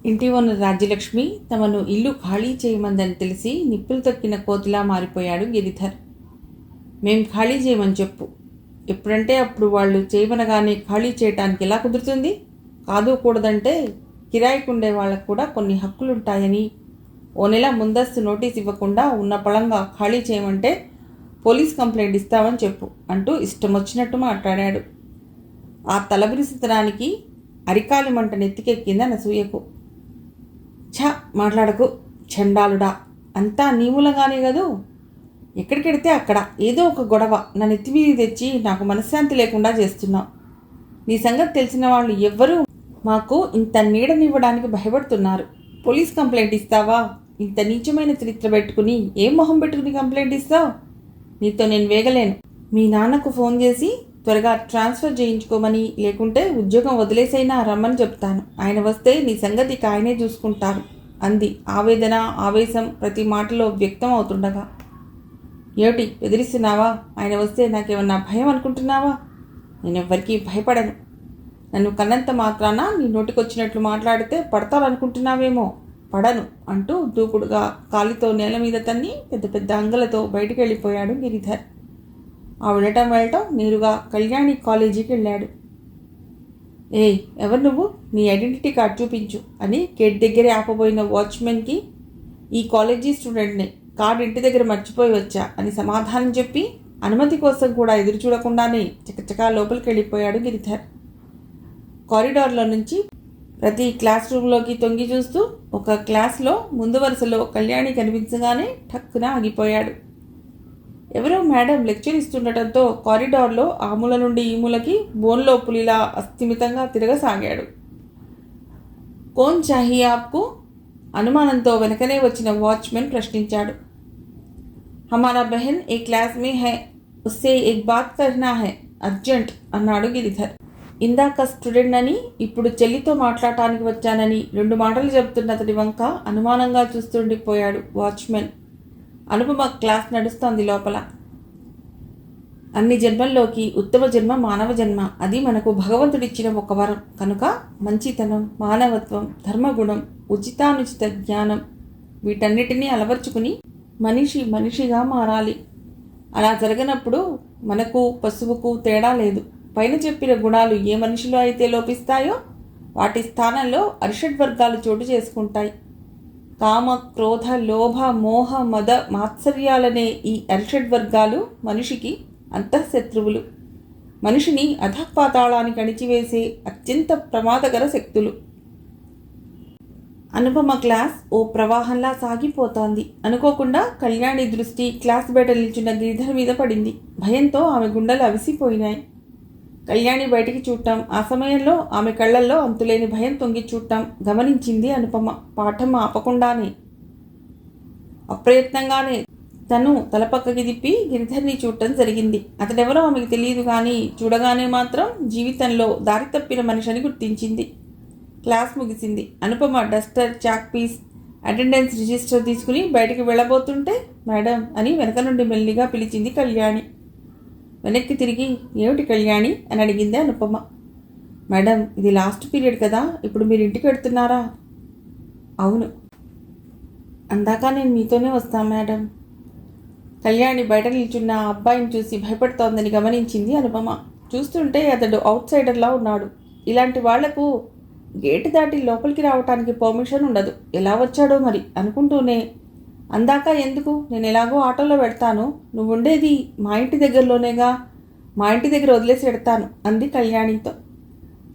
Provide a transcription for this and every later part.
ఇంటి ఓనర్ రాజ్యలక్ష్మి తమను ఇల్లు ఖాళీ చేయమందని తెలిసి నిప్పులు తొక్కిన కోతిలా మారిపోయాడు గిరిధర్. మేం ఖాళీ చేయమని చెప్పు. ఎప్పుడంటే అప్పుడు వాళ్ళు చేయమనగానే ఖాళీ చేయటానికి ఎలా కుదురుతుంది? కాదు కూడదంటే కిరాయికుండే వాళ్ళకు కూడా కొన్ని హక్కులుంటాయని, ఓ నెల ముందస్తు నోటీస్ ఇవ్వకుండా ఉన్న పళంగా ఖాళీ చేయమంటే పోలీస్ కంప్లైంట్ ఇస్తామని చెప్పు అంటూ ఇష్టం వచ్చినట్టు మాట్లాడాడు. ఆ తలబిరుసితనానికి అరికాలి మంట నెత్తికెక్కింది అనసూయకు. ఛ మాట్లాడకు చండాలుడా, అంతా నీ మూలంగానే కదూ. ఎక్కడికెడితే అక్కడ ఏదో ఒక గొడవ నా నెత్తి మీద తెచ్చి నాకు మనశ్శాంతి లేకుండా చేస్తున్నావు. నీ సంగతి తెలిసిన వాళ్ళు ఎవ్వరూ మాకు ఇంత నీడనివ్వడానికి భయపడుతున్నారు. పోలీస్ కంప్లైంట్ ఇస్తావా? ఇంత నీచమైన చరిత్ర పెట్టుకుని ఏం మొహం పెట్టుకుని కంప్లైంట్ ఇస్తావు? నీతో నేను వేగలేను. మీ నాన్నకు ఫోన్ చేసి త్వరగా ట్రాన్స్ఫర్ చేయించుకోమని, లేకుంటే ఉద్యోగం వదిలేసైనా రమ్మని చెప్తాను. ఆయన వస్తే నీ సంగతి ఆయనే చూసుకుంటారు అంది ఆవేదన ఆవేశం ప్రతి మాటలో వ్యక్తం అవుతుండగా. ఏమిటి బెదిరిస్తున్నావా? ఆయన వస్తే నాకేమన్నా భయం అనుకుంటున్నావా? నేనెవ్వరికీ భయపడను. నన్ను కన్నంత మాత్రాన నీ నోటికొచ్చినట్లు మాట్లాడితే పడతావనుకుంటున్నావేమో. పడను అంటూ దూకుడుగా కాలితో నేల మీద తన్ని పెద్ద పెద్ద అంగలతో బయటికి వెళ్ళిపోయాడు గిరిధర్. ఆ వెళ్ళటం నేరుగా కళ్యాణి కాలేజీకి వెళ్ళాడు. ఏయ్, ఎవరు నువ్వు? నీ ఐడెంటిటీ కార్డ్ చూపించు అని గేట్ దగ్గరే ఆపబోయిన వాచ్మెన్కి, ఈ కాలేజీ స్టూడెంట్ని, కార్డు ఇంటి దగ్గర మర్చిపోయి వచ్చా అని సమాధానం చెప్పి అనుమతి కోసం కూడా ఎదురు చూడకుండానే చకచకా లోపలికి వెళ్ళిపోయాడు గిరిధర్. కారిడార్లో నుంచి ప్రతి క్లాస్ రూమ్లోకి తొంగి చూస్తూ ఒక క్లాస్లో ముందు వరుసలో కళ్యాణి కనిపించగానే ఠక్కున ఆగిపోయాడు. ఎవరో మేడం లెక్చర్ ఇస్తుండటంతో కారిడార్లో ఆ మూల నుండి ఈ మూలకి బోన్లో పులిలా అస్థిమితంగా తిరగసాగాడు. కోన్ చాహియే ఆప్కు? అనుమానంతో వెనకనే వచ్చిన వాచ్మెన్ ప్రశ్నించాడు. హమారా బెహన్ ఏ క్లాస్ మే హై, ఉస్సే ఏక్ బాత్ కర్నా హై, అర్జెంట్ అన్నాడు గిరిధర్. ఇందాక స్టూడెంట్ అని, ఇప్పుడు చెల్లితో మాట్లాడటానికి వచ్చానని 2 మాటలు చెబుతున్న అతడి వంక అనుమానంగా చూస్తుండిపోయాడు వాచ్మెన్. అనుపమ క్లాస్ నడుస్తోంది లోపల. అన్ని జన్మల్లోకి ఉత్తమ జన్మ మానవ జన్మ. అది మనకు భగవంతుడిచ్చిన ఒక వరం కనుక మంచితనం, మానవత్వం, ధర్మగుణం, ఉచితానుచిత జ్ఞానం వీటన్నిటినీ అలవర్చుకుని మనిషిగా మారాలి. అలా జరగనప్పుడు మనకు పశువుకు తేడా లేదు. పైన చెప్పిన గుణాలు ఏ మనిషిలో అయితే లోపిస్తాయో వాటి స్థానంలో అరిషడ్వర్గాలు చోటు చేసుకుంటాయి. కామ, క్రోధ, లోభ, మోహ, మద, మాత్సర్యాలనే ఈ అరిషడ్వర్గాలు మనిషికి అంతఃశత్రువులు. మనిషిని అధఃపాతాళానికి అణిచివేసే అత్యంత ప్రమాదకర శక్తులు. అనుపమ క్లాస్ ఓ ప్రవాహంలా సాగిపోతోంది. అనుకోకుండా కళ్యాణి దృష్టి క్లాస్ బయట నిల్చున్న గిరిధర్ మీద పడింది. భయంతో ఆమె గుండెలు అవిసిపోయినాయి. కళ్యాణి బయటికి చూడటం, ఆ సమయంలో ఆమె కళ్ళల్లో అంతులేని భయం తొంగి చూడటం గమనించింది అనుపమ. పాఠం ఆపకుండానే అప్రయత్నంగానే తను తలపక్కకి తిప్పి గిరిధర్ని చూడటం జరిగింది. అతడెవరో ఆమెకు తెలియదు, కానీ చూడగానే మాత్రం జీవితంలో దారి తప్పిన మనిషిని గుర్తించింది. క్లాస్ ముగిసింది. Anupama duster, chalk piece, attendance register తీసుకుని బయటికి వెళ్ళబోతుంటే మేడం అని వెనక నుండి మెల్లిగా పిలిచింది కళ్యాణి. వెనక్కి తిరిగి ఏమిటి కళ్యాణి అని అడిగింది అనుపమ. మేడం, ఇది లాస్ట్ పీరియడ్ కదా, ఇప్పుడు మీరు ఇంటికి వెళ్తున్నారా? అవును. అందాక నేను మీతోనే వస్తాను మేడం. కళ్యాణి బయట నిల్చున్న ఆ అబ్బాయిని చూసి భయపడుతోందని గమనించింది అనుపమ. చూస్తుంటే అతడు అవుట్ సైడర్లా ఉన్నాడు. ఇలాంటి వాళ్లకు గేటు దాటి లోపలికి రావటానికి పర్మిషన్ ఉండదు. ఎలా వచ్చాడో మరి అనుకుంటూనే, అందాక ఎందుకు, నేను ఎలాగో ఆటోలో పెడతాను, నువ్వు ఉండేది మా ఇంటి దగ్గరలోనేగా, మా ఇంటి దగ్గర వదిలేసి పెడతాను అంది కళ్యాణితో.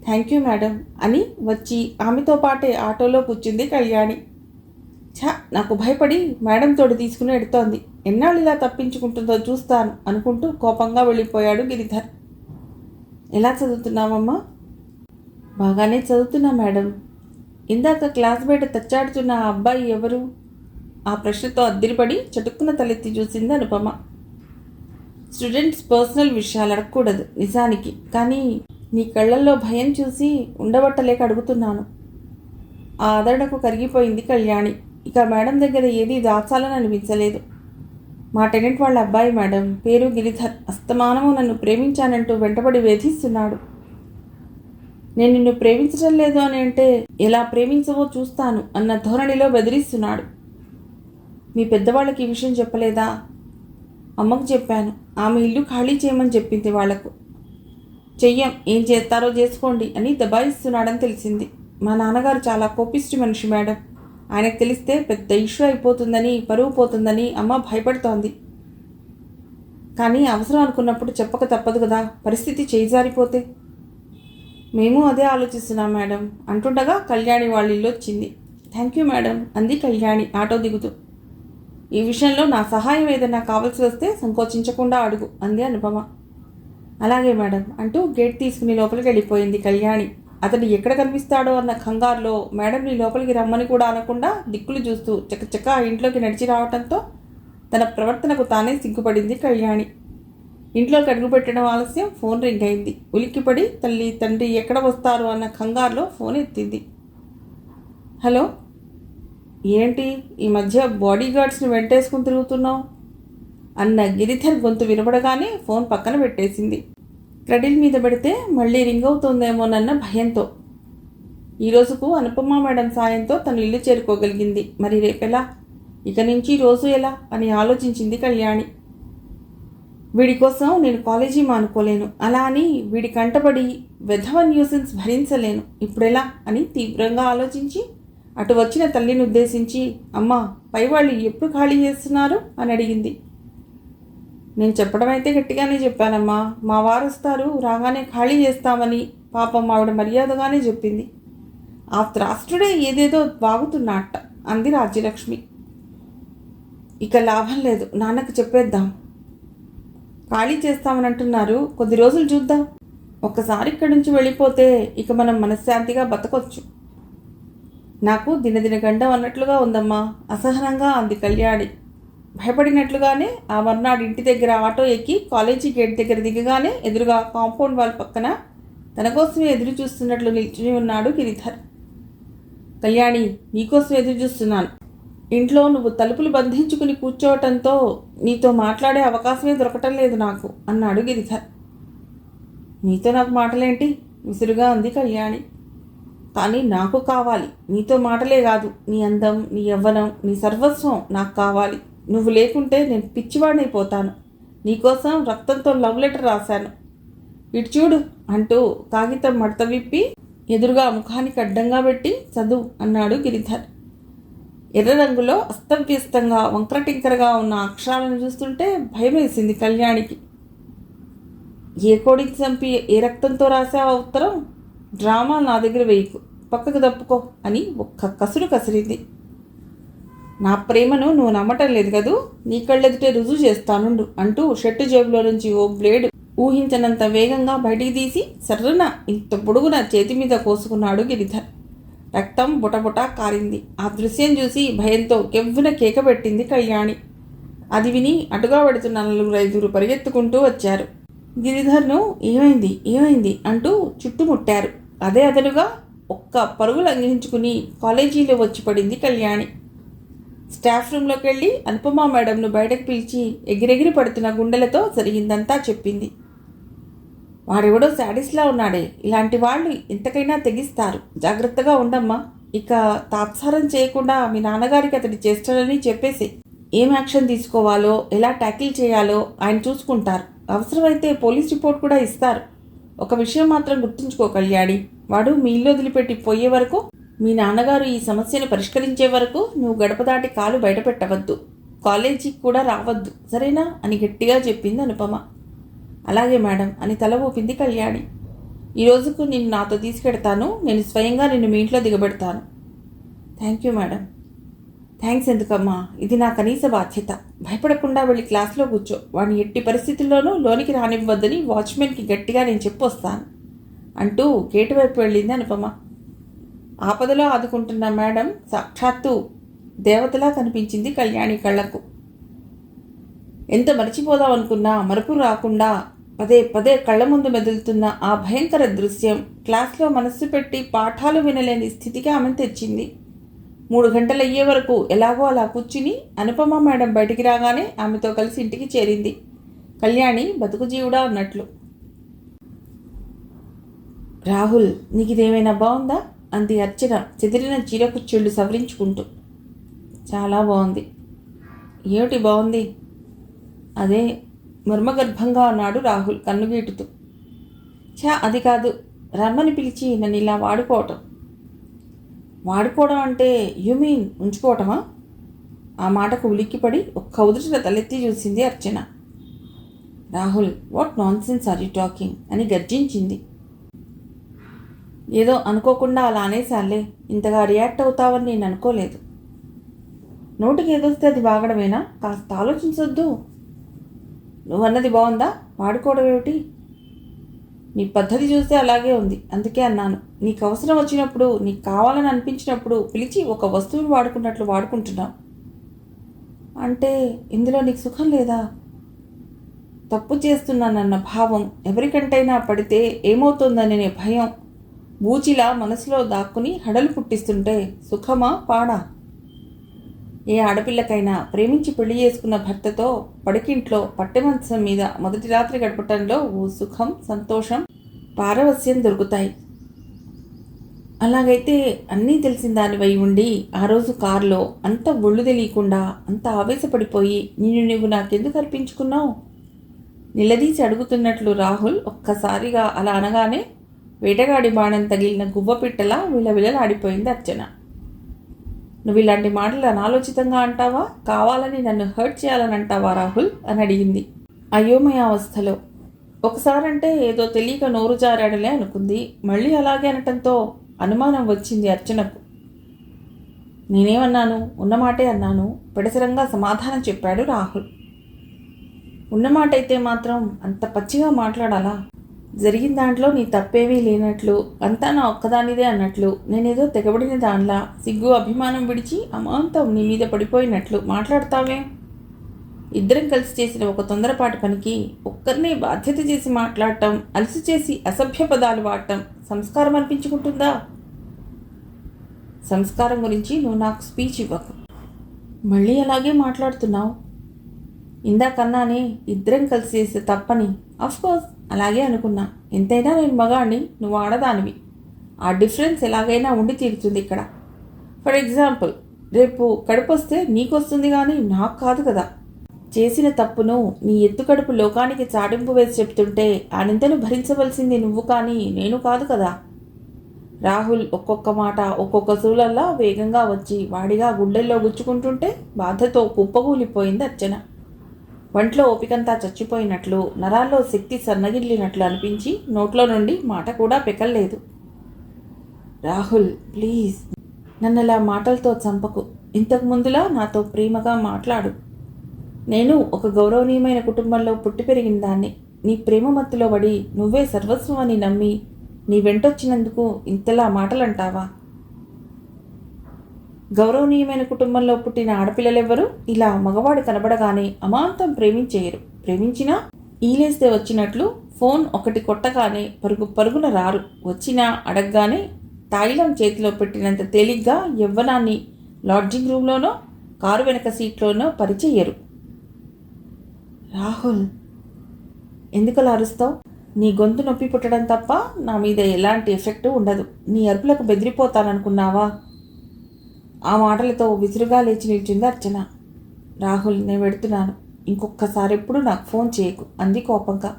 థ్యాంక్ యూ మేడం అని వచ్చి ఆమెతో పాటే ఆటోలో కూర్చుంది కళ్యాణి. నాకు భయపడి మేడం తోడు తీసుకుని ఎడుతోంది. ఎన్నాళ్ళు ఇలా తప్పించుకుంటుందో చూస్తాను అనుకుంటూ కోపంగా వెళ్ళిపోయాడు గిరిధర్. ఎలా చదువుతున్నావమ్మా? బాగానే చదువుతున్నా మేడం. ఇందాక క్లాస్ బయట తచ్చాడుతున్న ఆ అబ్బాయి ఎవరు? ఆ ప్రశ్నతో అద్దిరిపడి చటుక్కున తలెత్తి చూసింది అనుపమ. స్టూడెంట్స్ పర్సనల్ విషయాలు అడగకూడదు నిజానికి, కానీ నీ కళ్ళల్లో భయం చూసి ఉండబట్టలేక అడుగుతున్నాను. ఆ ఆదరణకు కరిగిపోయింది కళ్యాణి. ఇక మేడం దగ్గర ఏదీ దాచాలని అనిపించలేదు. మా టెనెంట్ వాళ్ళ అబ్బాయి మేడం, పేరు గిరిధర్. అస్తమానము నన్ను ప్రేమించానంటూ వెంటబడి వేధిస్తున్నాడు. నేను నిన్ను ప్రేమించడం లేదు అని అంటే ఎలా ప్రేమించవో చూస్తాను అన్న ధోరణిలో బెదిరిస్తున్నాడు. మీ పెద్దవాళ్ళకి ఈ విషయం చెప్పలేదా? అమ్మకు చెప్పాను. ఆమె ఇల్లు ఖాళీ చేయమని చెప్పింది వాళ్లకు. చెయ్యం, ఏం చేస్తారో చేసుకోండి అని దబాయిస్తున్నాడని తెలిసింది. మా నాన్నగారు చాలా కోపిష్టి మనిషి మేడం. ఆయనకు తెలిస్తే పెద్ద ఇష్యూ అయిపోతుందని, పరువు పోతుందని అమ్మ భయపడుతోంది. కానీ అవసరం అనుకున్నప్పుడు చెప్పక తప్పదు కదా, పరిస్థితి చేజారిపోతే. మేము అదే ఆలోచిస్తున్నాం మేడం అంటుండగా కళ్యాణి వాళ్ళ ఇల్లు వచ్చింది. థ్యాంక్ యూ మేడం అంది కళ్యాణి ఆటో దిగుతూ. ఈ విషయంలో నా సహాయం ఏదైనా కావాల్సి వస్తే సంకోచించకుండా అడుగు అంది అనుపమ. అలాగే మేడం అంటూ గేట్ తీసుకుని లోపలికి వెళ్ళిపోయింది కళ్యాణి. అతడు ఎక్కడ కనిపిస్తాడో అన్న కంగారులో మేడంని లోపలికి రమ్మని కూడా అనకుండా దిక్కులు చూస్తూ చకచక ఆ ఇంట్లోకి నడిచి రావడంతో తన ప్రవర్తనకు తానే సిగ్గుపడింది కళ్యాణి. ఇంట్లోకి అడుగుపెట్టడం ఆలస్యం. ఫోన్ రింగ్ అయింది. ఉలిక్కిపడి తల్లి తండ్రి ఎక్కడ వస్తారు అన్న కంగారులో ఫోన్ ఎత్తింది. హలో, ఏంటి ఈ మధ్య బాడీ గార్డ్స్ని వెంటేసుకుని తిరుగుతున్నావు అన్న గిరిధర్ గొంతు వినబడగానే ఫోన్ పక్కన పెట్టేసింది. క్రెడిల్ మీద పెడితే మళ్ళీ రింగ్ అవుతుందేమోనన్న భయంతో. ఈ రోజుకు అనుపమ మేడం సాయంతో తను ఇల్లు చేరుకోగలిగింది. మరి రేపెలా? ఇక నుంచి రోజు ఎలా అని ఆలోచించింది కళ్యాణి. వీడి కోసం నేను కాలేజీ మానుకోలేను, అలా అని వీడి కంటపడి వెధవ న్యూసెన్స్ భరించలేను. ఇప్పుడెలా అని తీవ్రంగా ఆలోచించి అటు వచ్చిన తల్లిని ఉద్దేశించి, అమ్మా పైవాళ్ళు ఎప్పుడు ఖాళీ చేస్తున్నారు అని అడిగింది. నేను చెప్పడం అయితే గట్టిగానే చెప్పానమ్మా. మా వారు వస్తారు, రాగానే ఖాళీ చేస్తామని పాపం ఆవిడ మర్యాదగానే చెప్పింది. ఆ త్రాష్ట్రుడే ఏదేదో వాగుతున్నట్ట అంది రాజ్యలక్ష్మి. ఇక లాభం లేదు, నాన్నకు చెప్పేద్దాం. ఖాళీ చేస్తామని అంటున్నారు, కొద్ది రోజులు చూద్దాం. ఒక్కసారి ఇక్కడి నుంచి వెళ్ళిపోతే ఇక మనం మనశ్శాంతిగా బతకొచ్చు. నాకు దినదిన గండం అన్నట్లుగా ఉందమ్మా అసహనంగా అంది కళ్యాణి. భయపడినట్లుగానే ఆ మర్నాడు ఇంటి దగ్గర ఆటో ఎక్కి కాలేజీ గేట్ దగ్గర దిగగానే ఎదురుగా కాంపౌండ్ వాల్ పక్కన తన కోసమే ఎదురు చూస్తున్నట్లు నిల్చుని ఉన్నాడు గిరిధర్. కళ్యాణి, నీకోసం ఎదురు చూస్తున్నాను. ఇంట్లో నువ్వు తలుపులు బంధించుకుని కూర్చోవటంతో నీతో మాట్లాడే అవకాశమే దొరకటం లేదు నాకు అన్నాడు గిరిధర్. నీతో నాకు మాటలేంటి విసురుగా అంది కళ్యాణి. కానీ నాకు కావాలి. నీతో మాటలే కాదు, నీ అందం, నీ యవ్వనం, నీ సర్వస్వం నాకు కావాలి. నువ్వు లేకుంటే నేను పిచ్చివాడినైపోతాను. నీకోసం రక్తంతో లవ్ లెటర్ రాశాను, ఇటు చూడు అంటూ కాగితం మడత విప్పి ఎదురుగా ముఖానికి అడ్డంగా పెట్టి చదువు అన్నాడు గిరిధర్. ఎర్ర రంగులో అస్తవ్యస్తంగా వంకరటింకరగా ఉన్న అక్షరాలను చూస్తుంటే భయం వేసింది కళ్యాణికి. ఏ కోడికి చంపి ఏ రక్తంతో రాసావా ఉత్తరం? డ్రామా నా దగ్గర వేయకు, పక్కకు తప్పుకో అని ఒక్క కసురు కసిరింది. నా ప్రేమను నువ్వు నమ్మటం లేదు కదూ, నీ కళ్ళెదుటే రుజువు చేస్తానుండు అంటూ షర్టు జేబులో నుంచి ఓ బ్లేడ్ ఊహించనంత వేగంగా బయటికి తీసి సర్రన ఇంత పొడుగున చేతి మీద కోసుకున్నాడు గిరిధర్. రక్తం బుటబుట కారింది. ఆ దృశ్యం చూసి భయంతో కెవ్వున కేక పెట్టింది కళ్యాణి. అది విని అటుగా పెడుతున్న 4-5 పరిగెత్తుకుంటూ వచ్చారు. గిరిధర్ను ఏమైంది ఏమైంది అంటూ చుట్టుముట్టారు. అదే అదనుగా ఒక్క పరుగు లంఘించుకుని కాలేజీలో వచ్చి పడింది కళ్యాణి. స్టాఫ్ రూమ్లోకి వెళ్ళి అనుపమ మేడంను బయటకు పిలిచి ఎగిరెగిరి పడుతున్న గుండెలతో జరిగిందంతా చెప్పింది. వాడెవడో శాడిస్లా ఉన్నాడే, ఇలాంటి వాళ్ళు ఎంతకైనా తెగిస్తారు, జాగ్రత్తగా ఉండమ్మా. ఇక తాత్సారం చేయకుండా మీ నాన్నగారికి అతడి చేస్తాడని చెప్పేసి ఏం యాక్షన్ తీసుకోవాలో, ఎలా ట్యాకిల్ చేయాలో ఆయన చూసుకుంటారు. అవసరమైతే పోలీస్ రిపోర్ట్ కూడా ఇస్తారు. ఒక విషయం మాత్రం గుర్తుంచుకో కళ్యాణి, వాడు మీ ఇల్లు వదిలిపెట్టి పోయే వరకు, మీ నాన్నగారు ఈ సమస్యను పరిష్కరించే వరకు నువ్వు గడప దాటి కాలు బయట పెట్టవద్దు, కాలేజీకి కూడా రావద్దు, సరేనా అని గట్టిగా చెప్పింది అనుపమ. అలాగే మేడం అని తల ఊపింది కళ్యాణి. ఈ రోజుకు నిన్ను నాతో తీసుకెడతాను, నేను స్వయంగా నిన్ను మీ ఇంట్లో దిగబెడతాను. Thank you madam. థ్యాంక్స్ ఎందుకమ్మా, ఇది నా కనీస బాధ్యత. భయపడకుండా వెళ్ళి క్లాస్లో కూర్చో. వాడిని ఎట్టి పరిస్థితుల్లోనూ లోనికి రానివ్వద్దని వాచ్మెన్కి గట్టిగా నేను చెప్పొస్తాను అంటూ గేటు వైపు వెళ్ళింది అనుపమ. ఆపదలో ఆదుకుంటున్న మేడం సాక్షాత్తు దేవతలా కనిపించింది కళ్యాణి కళ్ళకు. ఎంత మర్చిపోదామనుకున్నా మరపు రాకుండా పదే పదే కళ్ళ ముందు మెదులుతున్న ఆ భయంకర దృశ్యం క్లాస్లో మనస్సు పెట్టి పాఠాలు వినలేని స్థితికి ఆమెను తెచ్చింది. 3 గంటలు అయ్యే వరకు ఎలాగో అలా కూర్చుని అనుపమ మేడం బయటికి రాగానే ఆమెతో కలిసి ఇంటికి చేరింది. కళ్యాణి బతుకు జీవుడా అన్నట్లు. రాహుల్, నీకు ఇదేమైనా బాగుందా అంది అర్చన చెదిరిన చీరకుచ్చుళ్ళు సవరించుకుంటూ. చాలా బాగుంది. ఏమిటి బాగుంది? అదే మర్మగర్భంగా అన్నాడు రాహుల్ కన్నుగీటుతూ. అది కాదు, రమ్మని పిలిచి నన్ను ఇలా వాడుకోవటం. వాడుకోవడం అంటే యు మీన్ ఉంచుకోవటమా? ఆ మాటకు ఉలిక్కిపడి ఒక్క ఉదుటిన తలెత్తి చూసింది Archana. Rahul, what nonsense are you talking అని గర్జించింది. ఏదో అనుకోకుండా అలా అనేసాలే, ఇంతగా రియాక్ట్ అవుతావని నేను అనుకోలేదు. నోటికి ఏదొస్తే అది బాగడమేనా? కాస్త ఆలోచించొద్దు. నువ్వన్నది బాగుందా? వాడుకోవడం ఏమిటి? నీ పద్ధతి చూస్తే అలాగే ఉంది, అందుకే అన్నాను. నీకు అవసరం వచ్చినప్పుడు, నీకు కావాలని అనిపించినప్పుడు పిలిచి ఒక వస్తువుని వాడుకున్నట్లు వాడుకుంటున్నావు. అంటే ఇందులో నీకు సుఖం లేదా? తప్పు చేస్తున్నానన్న భావం, ఎవరికంటైనా పడితే ఏమవుతుందనే భయం బూచిలా మనసులో దాక్కుని హడలు పుట్టిస్తుంటే సుఖమా పాడా? ఏ ఆడపిల్లకైనా ప్రేమించి పెళ్లి చేసుకున్న భర్తతో పడికింట్లో పట్టెమంచం మీద మొదటి రాత్రి గడపటంలో ఓ సుఖం, సంతోషం, పారవస్యం దొరుకుతాయి. అలాగైతే అన్నీ తెలిసిన దానివై ఉండి ఆ రోజు కారులో అంత ఒళ్ళు తెలియకుండా అంత ఆవేశపడిపోయి నిన్ను నువ్వు నాకెందుకు అర్పించుకున్నావు? నిలదీసి అడుగుతున్నట్లు రాహుల్ ఒక్కసారిగా అలా అనగానే వేటగాడి బాణం తగిలిన గువ్వపిట్టలా విలవిలలాడిపోయింది అర్చన. నువ్వు ఇలాంటి మాటలు అనాలోచితంగా అంటావా? కావాలని నన్ను హర్ట్ చేయాలని అంటావా రాహుల్ అని అడిగింది అయోమయావస్థలో. ఒకసారంటే ఏదో తెలియక నోరు జారాడలే అనుకుంది. మళ్ళీ అలాగే అనటంతో అనుమానం వచ్చింది అర్చనకు. నేనేమన్నాను? ఉన్నమాటే అన్నాను, పెడసరంగా సమాధానం చెప్పాడు రాహుల్. ఉన్నమాట అయితే మాత్రం అంత పచ్చిగా మాట్లాడాలా? జరిగిన దాంట్లో నీ తప్పేమీ లేనట్లు, అంతా నా ఒక్కదానిదే అన్నట్లు, నేనేదో తెగబడిన దానిలా సిగ్గు అభిమానం విడిచి అమాంతం నీ మీద పడిపోయినట్లు మాట్లాడతావే? ఇద్దరం కలిసి చేసిన ఒక తొందరపాటి పనికి ఒక్కరినే బాధ్యత చేసి మాట్లాడటం, అలసి చేసి అసభ్య పదాలు వాడటం సంస్కారం అనిపించుకుంటుందా? సంస్కారం గురించి నువ్వు నాకు స్పీచ్ ఇవ్వకు. మళ్ళీ అలాగే మాట్లాడుతున్నావు. ఇందాకన్నానే ఇద్దరం కలిసి చేసే తప్పని. అఫ్కోర్స్ అలాగే అనుకున్నా. ఎంతైనా నేను మగాడిని, నువ్వు ఆడదానివి. ఆ డిఫరెన్స్ ఎలాగైనా ఉండి తీరుతుంది ఇక్కడ. ఫర్ ఎగ్జాంపుల్, రేపు కడుపు వస్తే నీకు వస్తుంది కానీ నాకు కాదు కదా. చేసిన తప్పును నీ ఎత్తుకడుపు లోకానికి చాటింపు వేసి చెప్తుంటే ఆ నిందను భరించవలసింది నువ్వు కానీ నేను కాదు కదా. రాహుల్ ఒక్కొక్క మాట ఒక్కొక్క సూలల్లా వేగంగా వచ్చి వాడిగా గుండెల్లో గుచ్చుకుంటుంటే బాధతో కుప్పగూలిపోయింది అర్చన. వంట్లో ఓపికంతా చచ్చిపోయినట్లు, నరాల్లో శక్తి సన్నగిల్లినట్లు అనిపించి నోట్లో నుండి మాట కూడా పెకల్లేదు. రాహుల్, ప్లీజ్ నన్నలా మాటలతో చంపకు. ఇంతకు ముందులా నాతో ప్రేమగా మాట్లాడు. నేను ఒక గౌరవనీయమైన కుటుంబంలో పుట్టి పెరిగిన దాన్ని. నీ ప్రేమ మత్తులో పడి నువ్వే సర్వస్వం అని నమ్మి నీ వెంటొచ్చినందుకు ఇంతలా మాటలంటావా? గౌరవనీయమైన కుటుంబంలో పుట్టిన ఆడపిల్లలెవ్వరూ ఇలా మగవాడు కనబడగానే అమాంతం ప్రేమించేయరు. ప్రేమించినా ఈలేస్తే వచ్చినట్లు ఫోన్ ఒకటి కొట్టగానే పరుగు పరుగున రారు. వచ్చినా అడగగానే తాయిలం చేతిలో పెట్టినంత తేలిగ్గా యవ్వనాన్ని లాడ్జింగ్ రూమ్లోనో కారు వెనక సీట్లోనో పరిచెయ్యరు. రాహుల్, ఎందుకలా అరుస్తావు? నీ గొంతు నొప్పి పుట్టడం తప్ప నా మీద ఎలాంటి ఎఫెక్టు ఉండదు. నీ అరుపులకు బెదిరిపోతాననుకున్నావా? ఆ మాటలతో విసురుగా లేచి నిల్చుంది అర్చన. రాహుల్, నేను వెడుతున్నాను. ఇంకొక్కసారి ఎప్పుడు నాకు ఫోన్ చేయకు అంది కోపంగా.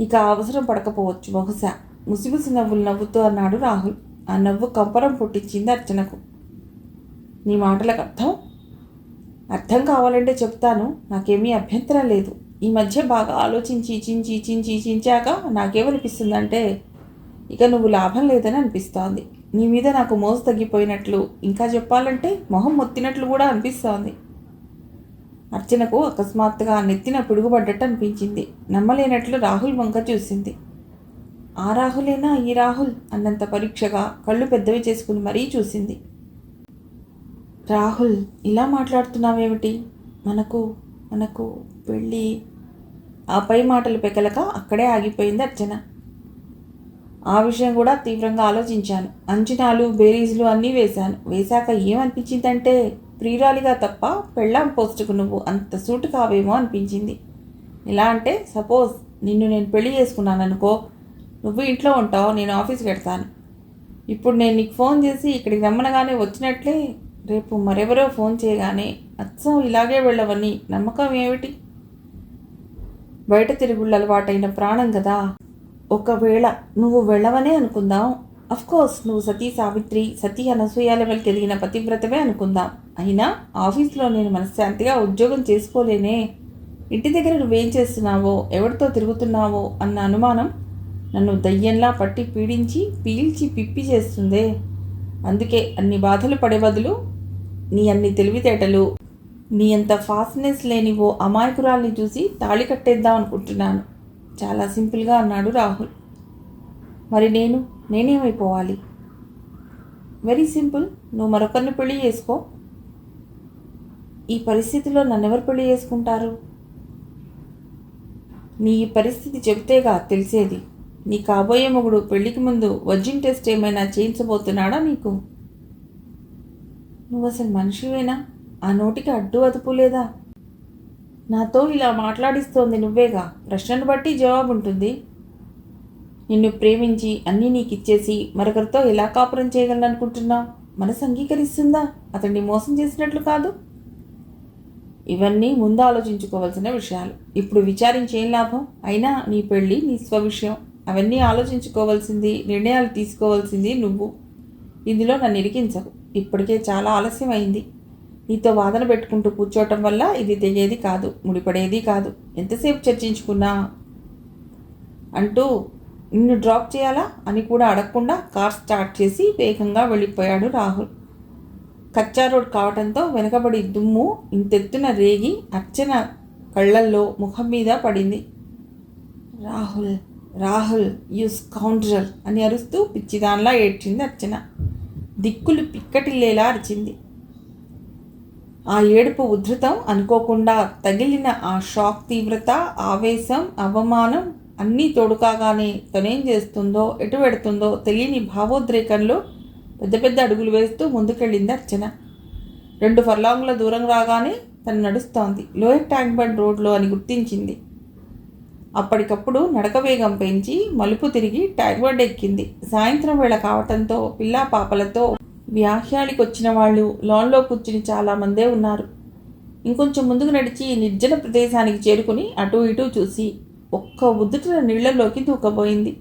ఇక అవసరం పడకపోవచ్చు బహుశా. ముసిముసి నవ్వులు నవ్వుతూ అన్నాడు రాహుల్. ఆ నవ్వు కంపరం పుట్టించింది అర్చనకు. నీ మాటలకు అర్థం కావాలంటే చెప్తాను. నాకేమీ అభ్యంతరం లేదు. ఈ మధ్య బాగా ఆలోచించి చించాక నాకేమనిపిస్తుందంటే ఇక నువ్వు లాభం లేదని అనిపిస్తోంది. నీ మీద నాకు మోజు తగ్గిపోయినట్లు, ఇంకా చెప్పాలంటే మొహం మొత్తినట్లు కూడా అనిపిస్తోంది. అర్చనకు అకస్మాత్తుగా నెత్తిన పిడుగుపడ్డట్టు అనిపించింది. నమ్మలేనట్లు రాహుల్ వంక చూసింది. ఆ రాహులేనా ఈ రాహుల్ అన్నంత పరీక్షగా కళ్ళు పెద్దవి చేసుకుని మరీ చూసింది. రాహుల్, ఇలా మాట్లాడుతున్నావేమిటి? మనకు పెళ్ళి. ఆ పై మాటలు పెకలక అక్కడే ఆగిపోయింది అర్చన. ఆ విషయం కూడా తీవ్రంగా ఆలోచించాను. అంచనాలు బేరీజులు అన్నీ వేశాక ఏమనిపించిందంటే ప్రియురాలిగా తప్ప పెళ్ళాం పోస్టుకు నువ్వు అంత సూటు కావేమో అనిపించింది. ఎలా అంటే, సపోజ్ నిన్ను నేను పెళ్లి చేసుకున్నాననుకో, నువ్వు ఇంట్లో ఉంటావు, నేను ఆఫీస్కి వెళ్తాను. ఇప్పుడు నేను నీకు ఫోన్ చేసి ఇక్కడికి రమ్మనగానే వచ్చినట్లే రేపు మరెవరో ఫోన్ చేయగానే అచ్చం ఇలాగే వెళ్ళవని నమ్మకం ఏమిటి? బయట తిరుగుళ్ళు అలవాటైన ప్రాణం కదా. ఒకవేళ నువ్వు వెళ్ళవనే అనుకుందాం. కోర్స్ నువ్వు సతీ సావిత్రి, సతీ అనసూయ లెవెల్కి ఎదిగిన పతివ్రతమే అనుకుందాం. అయినా ఆఫీస్లో నేను మనశ్శాంతిగా ఉద్యోగం చేసుకోలేనే. ఇంటి దగ్గర నువ్వేం చేస్తున్నావో, ఎవరితో తిరుగుతున్నావో అన్న అనుమానం నన్ను దయ్యంలా పట్టి పీడించి పీల్చి పిప్పి చేస్తుందే. అందుకే అన్ని బాధలు పడే బదులు నీ అన్ని తెలివితేటలు, నీ అంత ఫాస్ట్నెస్ లేని ఓ అమాయకురాల్ని చూసి తాళి కట్టేద్దాం అనుకుంటున్నాను. చాలా సింపుల్గా అన్నాడు రాహుల్. మరి నేనేమైపోవాలి? వెరీ సింపుల్, నువ్వు మరొకరిని పెళ్లి చేసుకో. ఈ పరిస్థితిలో నన్నెవరు పెళ్లి చేసుకుంటారు? నీ ఈ పరిస్థితి చెబితేగా తెలిసేది. నీ కాబోయే మొగుడు పెళ్లికి ముందు వర్జిన్ టెస్ట్ ఏమైనా చేయించబోతున్నాడా నీకు? నువ్వు అసలు మనిషివేనా? ఆ నోటికి అడ్డు అదుపు లేదా? నాతో ఇలా మాట్లాడిస్తోంది నువ్వేగా. ప్రశ్నను బట్టి జవాబు ఉంటుంది. నిన్ను ప్రేమించి అన్నీ నీకు ఇచ్చేసి మరొకరితో ఎలా కాపురం చేయగలనుకుంటున్నావు? మనసు అంగీకరిస్తుందా అతన్ని మోసం చేసినట్లు కాదు? ఇవన్నీ ముందు ఆలోచించుకోవాల్సిన విషయాలు. ఇప్పుడు విచారించి ఏం లాభం? అయినా నీ పెళ్ళి నీ స్వవిషయం. అవన్నీ ఆలోచించుకోవాల్సింది, నిర్ణయాలు తీసుకోవాల్సింది నువ్వు. ఇందులో నన్ను ఇరికించవు. ఇప్పటికే చాలా ఆలస్యం అయింది. నీతో వాదన పెట్టుకుంటూ కూర్చోవటం వల్ల ఇది తెగేది కాదు, ముడిపడేది కాదు. ఎంతసేపు చర్చించుకున్నా అంటూ నిన్ను డ్రాప్ చేయాలా అని కూడా అడగకుండా కార్ స్టార్ట్ చేసి వేగంగా వెళ్ళిపోయాడు రాహుల్. కచ్చా రోడ్ కావటంతో వెనకబడి దుమ్ము ఇంతెత్తున రేగి అర్చన కళ్ళల్లో, ముఖం మీద పడింది. రాహుల్ రాహుల్ యు స్కౌండ్రల్ అని అరుస్తూ పిచ్చిదాన్లా ఏడ్చింది అర్చన. దిక్కులు పిక్కటిల్లేలా అరిచింది. ఆ ఏడుపు ఉధృతం అనుకోకుండా తగిలిన ఆ షాక్ తీవ్రత, ఆవేశం, అవమానం అన్నీ తోడుకాగానే తనేం చేస్తుందో, ఎటు పెడుతుందో తెలియని భావోద్రేకంలో పెద్ద పెద్ద అడుగులు వేస్తూ ముందుకెళ్ళింది అర్చన. 2 ఫర్లాంగుల దూరం రాగానే తను నడుస్తోంది లోయర్ ట్యాంక్ బండ్ రోడ్లో అని గుర్తించింది. అప్పటికప్పుడు నడక వేగం పెంచి మలుపు తిరిగి ట్యాంక్ బండ్ ఎక్కింది. సాయంత్రం వేళ కావటంతో పిల్లా పాపలతో వ్యాహ్యానికి వచ్చిన వాళ్ళు లాన్లో కూర్చుని చాలామందే ఉన్నారు. ఇంకొంచెం ముందుకు నడిచి నిర్జన ప్రదేశానికి చేరుకుని అటూ ఇటూ చూసి ఒక్క ఉద్దుట నీళ్లలోకి దూకబోయింది.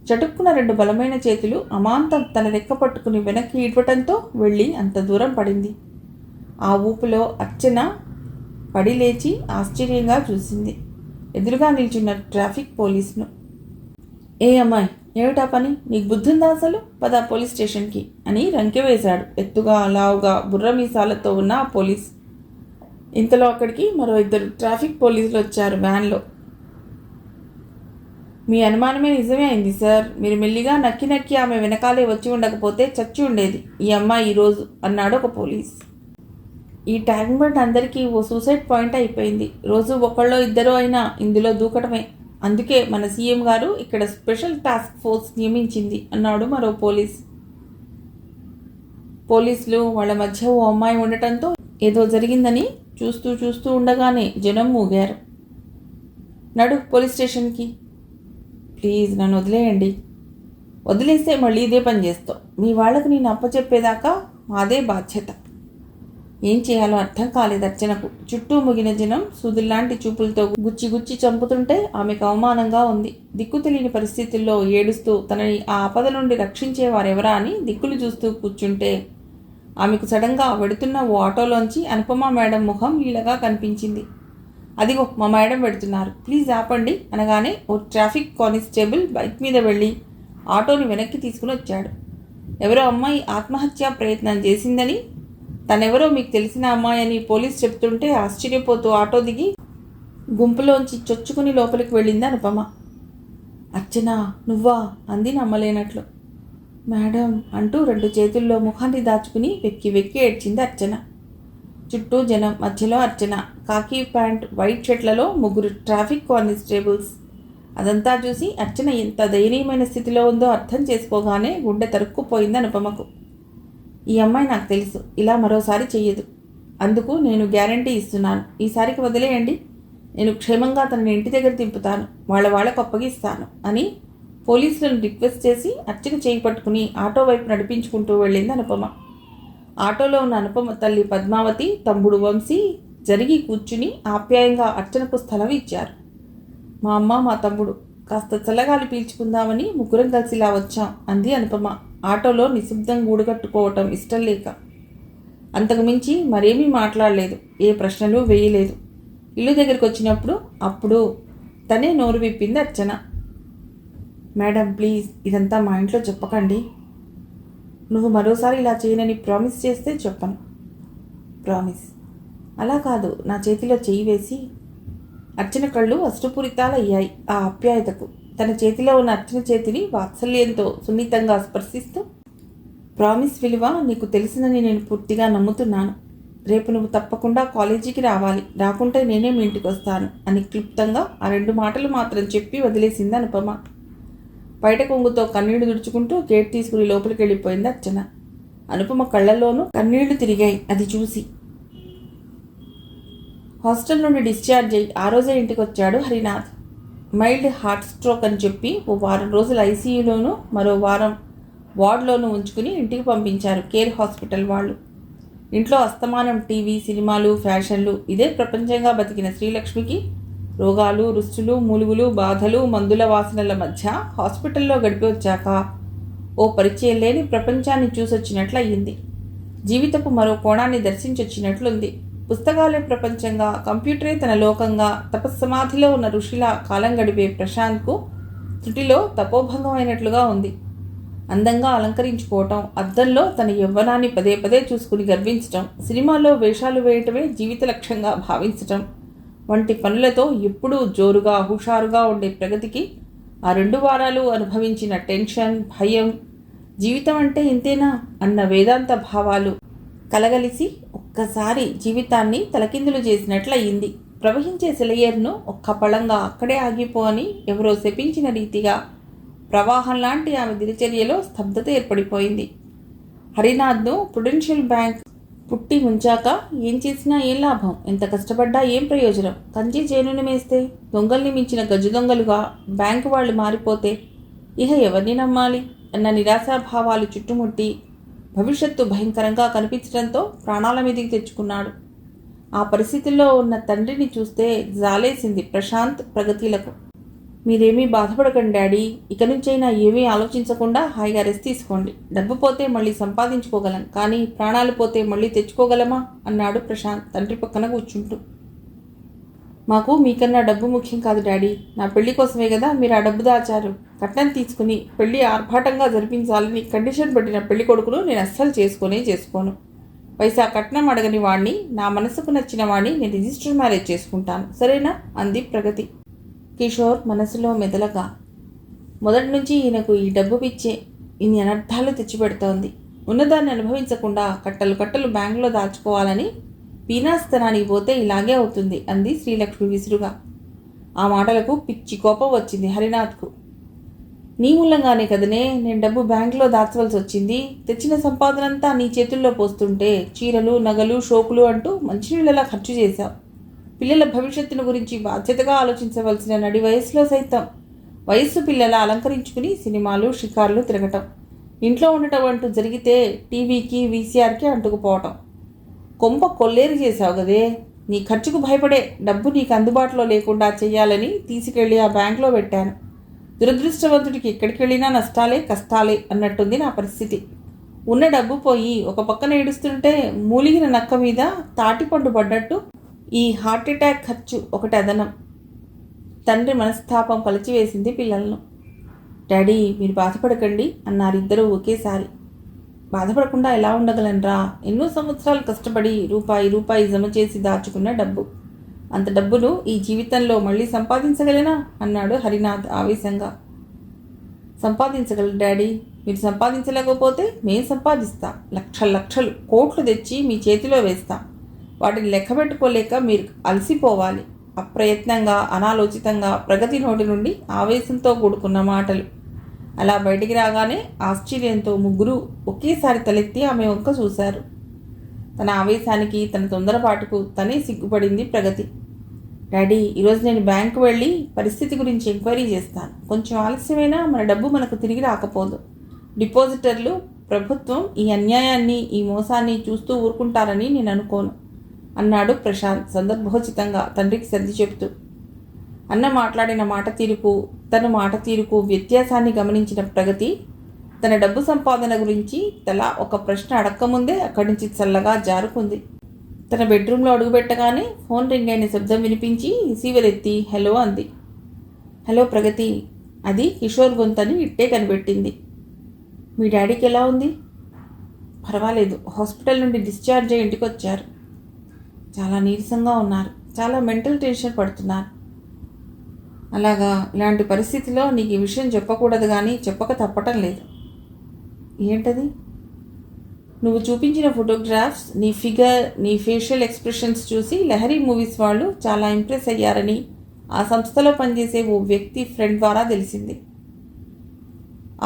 చటుక్కున 2 బలమైన చేతులు అమాంతం తన రెక్క పట్టుకుని వెనక్కి ఈడ్వటంతో వెళ్ళి అంత దూరం పడింది. ఆ ఊపులో అర్చన పడి లేచి ఆశ్చర్యంగా చూసింది ఎదురుగా నిల్చున్న ట్రాఫిక్ పోలీసును. ఏ అమ్మాయి, ఏమిటా పని? నీకు బుద్ధుందా అసలు? పద పోలీస్ స్టేషన్కి అని రంకె వేశాడు ఎత్తుగా, లావుగా, బుర్రమీసాలతో ఉన్న ఆ పోలీస్. ఇంతలో అక్కడికి మరో 2 ట్రాఫిక్ పోలీసులు వచ్చారు వ్యాన్లో. మీ అనుమానమే నిజమే అయింది సార్. మీరు మెల్లిగా నక్కి నక్కి ఆమె వెనకాలే వచ్చి ఉండకపోతే చచ్చి ఉండేది ఈ అమ్మాయి ఈరోజు అన్నాడు ఒక పోలీస్. ఈ ట్యాంక్ బండ్ అందరికీ ఓ సూసైడ్ పాయింట్ అయిపోయింది. రోజు ఒకళ్ళో ఇద్దరో అయినా ఇందులో దూకటమే. అందుకే మన సీఎం గారు ఇక్కడ స్పెషల్ టాస్క్ ఫోర్స్ నియమించింది అన్నాడు మరో పోలీస్. పోలీసులు వాళ్ళ మధ్య ఓ అమ్మాయి ఉండటంతో ఏదో జరిగిందని చూస్తూ చూస్తూ ఉండగానే జనం మూగారు. నడు పోలీస్ స్టేషన్కి. ప్లీజ్ నన్ను వదిలేయండి. వదిలేస్తే మళ్ళీ ఇదే పని చేస్తావు. మీ వాళ్ళకు నేను అప్పచెప్పేదాకా మాదే బాధ్యత. ఏం చేయాలో అర్థం కాలేదు అర్చనకు. చుట్టూ ముగిన జనం సూదుల్లాంటి చూపులతో గుచ్చి గుచ్చి చంపుతుంటే ఆమెకు అవమానంగా ఉంది. దిక్కు తెలియని పరిస్థితుల్లో ఏడుస్తూ తనని ఆ ఆపద నుండి రక్షించేవారెవరా అని దిక్కులు చూస్తూ కూర్చుంటే ఆమెకు సడన్గా వెడుతున్న ఓ ఆటోలోంచి అనుపమ మేడం ముఖం లీలగా కనిపించింది. అదిగో మా మేడం పెడుతున్నారు, ప్లీజ్ ఆపండి అనగానే ఓ ట్రాఫిక్ కానిస్టేబుల్ బైక్ మీద వెళ్ళి ఆటోని వెనక్కి తీసుకుని వచ్చాడు. ఎవరో అమ్మాయి ఆత్మహత్యా ప్రయత్నం చేసిందని, తనెవరో మీకు తెలిసిన అమ్మాయి అని పోలీసు చెప్తుంటే ఆశ్చర్యపోతూ ఆటో దిగి గుంపులోంచి చొచ్చుకుని లోపలికి వెళ్ళింది అనుపమ. అర్చన నువ్వా అంది నమ్మలేనట్లు. మేడం అంటూ 2 చేతుల్లో ముఖాన్ని దాచుకుని వెక్కి వెక్కి ఏడ్చింది అర్చన. చుట్టూ జనం, మధ్యలో అర్చన. కాకి ప్యాంట్, వైట్ షర్ట్లలో 3 ట్రాఫిక్ కానిస్టేబుల్స్. అదంతా చూసి అర్చన ఎంత దయనీయమైన స్థితిలో ఉందో అర్థం చేసుకోగానే గుండె తరుక్కుపోయింది అనుపమకు. ఈ అమ్మాయి నాకు తెలుసు, ఇలా మరోసారి చెయ్యదు. అందుకు నేను గ్యారంటీ ఇస్తున్నాను. ఈసారికి వదిలేయండి. నేను క్షేమంగా తనని ఇంటి దగ్గర దింపుతాను, వాళ్ళకు అప్పగిస్తాను అని పోలీసులను రిక్వెస్ట్ చేసి అర్చన చేయి పట్టుకుని ఆటో వైపు నడిపించుకుంటూ వెళ్ళింది అనుపమ. ఆటోలో ఉన్న అనుపమ తల్లి పద్మావతి, తమ్ముడు వంశీ జరిగి కూర్చుని ఆప్యాయంగా అర్చనకు స్థలం ఇచ్చారు. మా అమ్మ, మా తమ్ముడు కాస్త చల్లగాలి పీల్చుకుందామని ముగ్గురం కలిసి ఇలా వచ్చాం అంది అనుపమ ఆటోలో నిశ్శబ్దం గూడుకట్టుకోవటం ఇష్టం లేక. అంతకుమించి మరేమీ మాట్లాడలేదు, ఏ ప్రశ్నలు వేయలేదు. ఇల్లు దగ్గరికి వచ్చినప్పుడు అప్పుడు తనే నోరు విప్పింది అర్చన. మేడం ప్లీజ్ ఇదంతా మా ఇంట్లో చెప్పకండి. నువ్వు మరోసారి ఇలా చేయనని ప్రామిస్ చేస్తే చెప్పను. ప్రామిస్. అలా కాదు, నా చేతిలో చెయ్యి వేసి. అర్చన కళ్ళు అశ్రుపూరితాలయ్యాయి ఆ ఆప్యాయతకు. తన చేతిలో ఉన్న అర్చన చేతిని వాత్సల్యంతో సున్నితంగా స్పర్శిస్తూ, ప్రామిస్ విలువ నీకు తెలిసిందని నేను పూర్తిగా నమ్ముతున్నాను. రేపు నువ్వు తప్పకుండా కాలేజీకి రావాలి, రాకుంటే నేనే మీ ఇంటికి వస్తాను అని క్లుప్తంగా ఆ 2 మాటలు మాత్రం చెప్పి వదిలేసింది అనుపమ. బయట కొంగుతో కన్నీళ్లు తుడుచుకుంటూ గేట్ తీసుకుని లోపలికి వెళ్ళిపోయింది అర్చన. అనుపమ కళ్ళల్లోనూ కన్నీళ్లు తిరిగాయి అది చూసి. హాస్టల్ నుండి డిశ్చార్జ్ అయ్యి ఆ రోజే ఇంటికి వచ్చాడు హరినాథ్. మైల్డ్ హార్ట్ స్ట్రోక్ అని చెప్పి ఓ వారం రోజులు ఐసీయూలోనూ మరో వారం వార్డులోనూ ఉంచుకుని ఇంటికి పంపించారు కేర్ హాస్పిటల్ వాళ్ళు. ఇంట్లో అస్తమానం టీవీ, సినిమాలు, ఫ్యాషన్లు ఇదే ప్రపంచంగా బతికిన శ్రీలక్ష్మికి రోగాలు, రుస్తులు, మూలుగులు, బాధలు, మందుల వాసనల మధ్య హాస్పిటల్లో గడిపి వచ్చాక ఓ పరిచయం లేని ప్రపంచాన్ని చూసొచ్చినట్లు అయ్యింది. జీవితపు మరో కోణాన్ని దర్శించొచ్చినట్లుంది. పుస్తకాలే ప్రపంచంగా, కంప్యూటరే తన లోకంగా తపస్సమాధిలో ఉన్న ఋషిలా కాలం గడిపే ప్రశాంత్కు త్రుటిలో తపోభంగం అయినట్లుగా ఉంది. అందంగా అలంకరించుకోవటం, అద్దంలో తన యవ్వనాన్ని పదే పదే చూసుకుని గర్వించటం, సినిమాల్లో వేషాలు వేయటమే జీవిత లక్ష్యంగా భావించటం వంటి పనులతో ఎప్పుడూ జోరుగా, హుషారుగా ఉండే ప్రగతికి ఆ 2 వారాలు అనుభవించిన టెన్షన్, భయం, జీవితం అంటే ఇంతేనా అన్న వేదాంత భావాలు కలగలిసి ఒక్కసారి జీవితాన్ని తలకిందులు చేసినట్లయింది. ప్రవహించే సెలయేరును ఒక్క పళంగా అక్కడే ఆగిపో అని ఎవరో శపించిన రీతిగా ప్రవాహం లాంటి ఆమె దినచర్యలో స్తబ్దత ఏర్పడిపోయింది. హరినాథ్ను ప్రుడెన్షియల్ బ్యాంక్ పుట్టి ముంచాక ఏం చేసినా ఏం లాభం, ఎంత కష్టపడ్డా ఏం ప్రయోజనం, కంచి చేనుని మేస్తే దొంగల్ని మించిన గజు దొంగలుగా బ్యాంకు వాళ్ళు మారిపోతే ఇహ ఎవరిని నమ్మాలి అన్న నిరాశాభావాలు చుట్టుముట్టి భవిష్యత్తు భయంకరంగా కనిపించడంతో ప్రాణాల మీదికి తెచ్చుకున్నాడు. ఆ పరిస్థితుల్లో ఉన్న తండ్రిని చూస్తే జాలేసింది ప్రశాంత్, ప్రగతిలకు. మీరేమీ బాధపడకండి డాడీ, ఇక నుంచైనా ఏమీ ఆలోచించకుండా హాయిగా రెస్ట్ తీసుకోండి. డబ్బు పోతే మళ్ళీ సంపాదించుకోగలం, కానీ ప్రాణాలు పోతే మళ్ళీ తెచ్చుకోగలమా అన్నాడు ప్రశాంత్ తండ్రి పక్కన కూర్చుంటూ. మాకు మీకన్నా డబ్బు ముఖ్యం కాదు డాడీ, నా పెళ్లి కోసమే కదా మీరు ఆ డబ్బు దాచారు. కట్నం తీసుకుని పెళ్లి ఆర్భాటంగా జరిపించాలని కండిషన్ పెట్టిన పెళ్లి కొడుకును నేను అస్సలు చేసుకోను. పైసా కట్నం అడగని వాణ్ణి, నా మనసుకు నచ్చిన వాణ్ణి నేను రిజిస్టర్ మ్యారేజ్ చేసుకుంటాను, సరేనా అంది ప్రగతి. కిషోర్ మనసులో మెదలగా, మొదటి నుంచి ఈయనకు ఈ డబ్బు పిచ్చే ఇన్ని అనర్థాలు తెచ్చిపెడుతోంది. ఉన్నదాన్ని అనుభవించకుండా కట్టలు కట్టలు బ్యాంకులో దాచుకోవాలని పీనాస్తనానికి పోతే ఇలాగే అవుతుంది అంది శ్రీలక్ష్మి విసురుగా. ఆ మాటలకు పిచ్చి కోపం వచ్చింది హరినాథ్కు. నీ మూలంగానే కదనే నేను డబ్బు బ్యాంకులో దాచవలసి వచ్చింది. తెచ్చిన సంపాదనంతా నీ చేతుల్లో పోస్తుంటే చీరలు, నగలు, షోకులు అంటూ మంచినీళ్ళలా ఖర్చు చేశావు. పిల్లల భవిష్యత్తును గురించి బాధ్యతగా ఆలోచించవలసిన నడి వయసులో సైతం వయస్సు పిల్లల అలంకరించుకుని సినిమాలు, షికార్లు తిరగటం, ఇంట్లో ఉండటం అంటూ జరిగితే టీవీకి, వీసీఆర్కి అంటుకుపోవటం. కొంప కొల్లేరు చేశావు గదే. నీ ఖర్చుకు భయపడే డబ్బు నీకు అందుబాటులో లేకుండా చెయ్యాలని తీసుకెళ్ళి ఆ బ్యాంకులో పెట్టాను. దురదృష్టవంతుడికి ఎక్కడికి వెళ్ళినా నష్టాలే, కష్టాలే అన్నట్టుంది నా పరిస్థితి. ఉన్న డబ్బు పోయి ఒక పక్కన ఏడుస్తుంటే మూలిగిన నక్క మీద తాటిపండు పడ్డట్టు ఈ హార్ట్ అటాక్ ఖర్చు ఒకటి అదనం. తండ్రి మనస్తాపం కలిచివేసింది పిల్లలను. డాడీ మీరు బాధపడకండి అన్నారిద్దరూ ఒకేసారి. బాధపడకుండా ఎలా ఉండగలనరా, ఎన్నో సంవత్సరాలు కష్టపడి రూపాయి జమ చేసి దాచుకున్న డబ్బు. అంత డబ్బును ఈ జీవితంలో మళ్ళీ సంపాదించగలనా అన్నాడు హరినాథ్ ఆవేశంగా. సంపాదించగలరు డాడీ, మీరు సంపాదించలేకపోతే మేము సంపాదిస్తాం. లక్షలు కోట్లు తెచ్చి మీ చేతిలో వేస్తాం. వాటిని లెక్క పెట్టుకోలేక మీరు అలసిపోవాలి. అప్రయత్నంగా, అనాలోచితంగా ప్రగతి నోటి నుండి ఆవేశంతో కూడుకున్న మాటలు. అలా బయటికి రాగానే ఆశ్చర్యంతో ముగ్గురు ఒకేసారి తలెత్తి ఆమె వంక చూశారు. తన ఆవేశానికి, తన తొందరపాటుకు తనే సిగ్గుపడింది ప్రగతి. డాడీ, ఈరోజు నేను బ్యాంకు వెళ్ళి పరిస్థితి గురించి ఎంక్వైరీ చేస్తాను. కొంచెం ఆలస్యమైనా మన డబ్బు మనకు తిరిగి రాకపోదు. డిపాజిటర్లు, ప్రభుత్వం ఈ అన్యాయాన్ని, ఈ మోసాన్ని చూస్తూ ఊరుకుంటారని నేను అనుకోను అన్నాడు ప్రశాంత్ సందర్భోచితంగా తండ్రికి సర్ది చెబుతూ. అన్న మాట్లాడిన తన మాట తీరుకు వ్యత్యాసాన్ని గమనించిన ప్రగతి తన డబ్బు సంపాదన గురించి తలా ఒక ప్రశ్న అడక్కముందే అక్కడి నుంచి చల్లగా జారుకుంది. తన బెడ్రూమ్లో అడుగుపెట్టగానే ఫోన్ రింగ్ అయిన శబ్దం వినిపించి రిసీవర్ ఎత్తి హలో అంది. హలో ప్రగతి, అది కిషోర్ గొంతని ఇట్టే కనిపెట్టింది. మీ డాడీకి ఎలా ఉంది? పర్వాలేదు, హాస్పిటల్ నుండి డిశ్చార్జ్ అయ్యి ఇంటికి వచ్చారు. చాలా నీరసంగా ఉన్నారు, చాలా మెంటల్ టెన్షన్ పడుతున్నారు. అలాగా, ఇలాంటి పరిస్థితిలో నీకు ఈ విషయం చెప్పకూడదు, కానీ చెప్పక తప్పటం లేదు. ఏంటది? నువ్వు చూపించిన ఫోటోగ్రాఫ్స్, నీ ఫిగర్, నీ ఫేషియల్ ఎక్స్ప్రెషన్స్ చూసి లహరి మూవీస్ వాళ్ళు చాలా ఇంప్రెస్ అయ్యారని ఆ సంస్థలో పనిచేసే ఓ వ్యక్తి ఫ్రెండ్ ద్వారా తెలిసింది.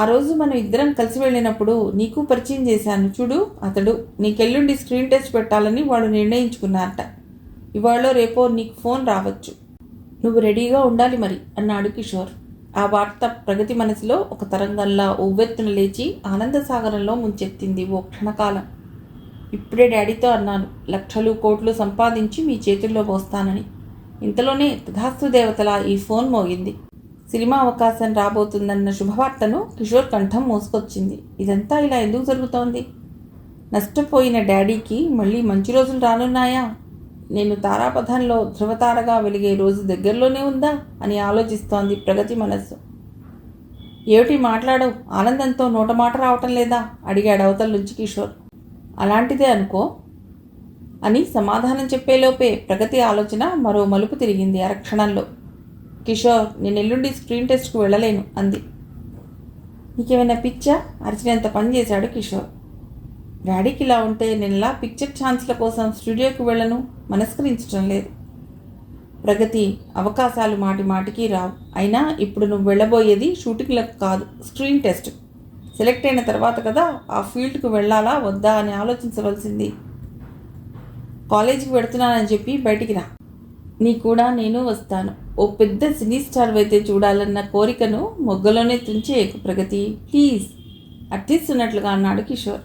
ఆ రోజు మనం ఇద్దరం కలిసి వెళ్ళినప్పుడు నీకు పరిచయం చేశాను చూడు, అతడు నీకెల్లుండి స్క్రీన్ టెస్ట్ పెట్టాలని వాళ్ళు నిర్ణయించుకున్నారట. ఇవాళ రేపో నీకు ఫోన్ రావచ్చు. నువ్వు రెడీగా ఉండాలి మరి అన్నాడు కిషోర్. ఆ వార్త ప్రగతి మనసులో ఒక తరంగంలా ఉవ్వెత్తున లేచి ఆనందసాగరంలో ముంచెత్తింది ఓ క్షణకాలం. ఇప్పుడే డాడీతో అన్నాను, లక్షలు కోట్లు సంపాదించి మీ చేతుల్లో పోస్తానని. ఇంతలోనే తథాస్తు దేవతలా ఈ ఫోన్ మోగింది. సినిమా అవకాశం రాబోతుందన్న శుభవార్తను కిషోర్ కంఠం మోసుకొచ్చింది. ఇదంతా ఇలా ఎందుకు జరుగుతోంది? నష్టపోయిన డాడీకి మళ్ళీ మంచి రోజులు రానున్నాయా? నేను తారాపథంలో ధృవతారగా వెలిగే రోజు దగ్గరలోనే ఉందా అని ఆలోచిస్తోంది ప్రగతి మనస్సు. ఏమిటి మాట్లాడవు? ఆనందంతో నోట మాట రావటం లేదా అడిగాడు అవతల నుంచి కిషోర్. అలాంటిదే అనుకో అని సమాధానం చెప్పేలోపే ప్రగతి ఆలోచన మరో మలుపు తిరిగింది అరక్షణంలో. కిషోర్, నేను ఎల్లుండి స్క్రీన్ టెస్ట్కు వెళ్ళలేను అంది. నీకేమైనా పిచ్చా? అరిచినంత పని చేశాడు కిషోర్. డాడీకి ఇలా ఉంటే నేను ఇలా పిక్చర్ ఛాన్స్ల కోసం స్టూడియోకి వెళ్ళను, మనస్కరించడం లేదు. ప్రగతి, అవకాశాలు మాటి మాటికి రావు. అయినా ఇప్పుడు నువ్వు వెళ్ళబోయేది షూటింగ్లకు కాదు, స్క్రీన్ టెస్ట్. సెలెక్ట్ అయిన తర్వాత కదా ఆ ఫీల్డ్కు వెళ్ళాలా వద్దా అని ఆలోచించవలసింది. కాలేజీకి వెడుతున్నానని చెప్పి బయటికి రా. నీ కూడా నేను వస్తాను. ఓ పెద్ద సినీ స్టార్ అయితే చూడాలన్న కోరికను మొగ్గలోనే తుంచేయకు ప్రగతి, ప్లీజ్ అర్థిస్తున్నట్లుగా అన్నాడు కిషోర్.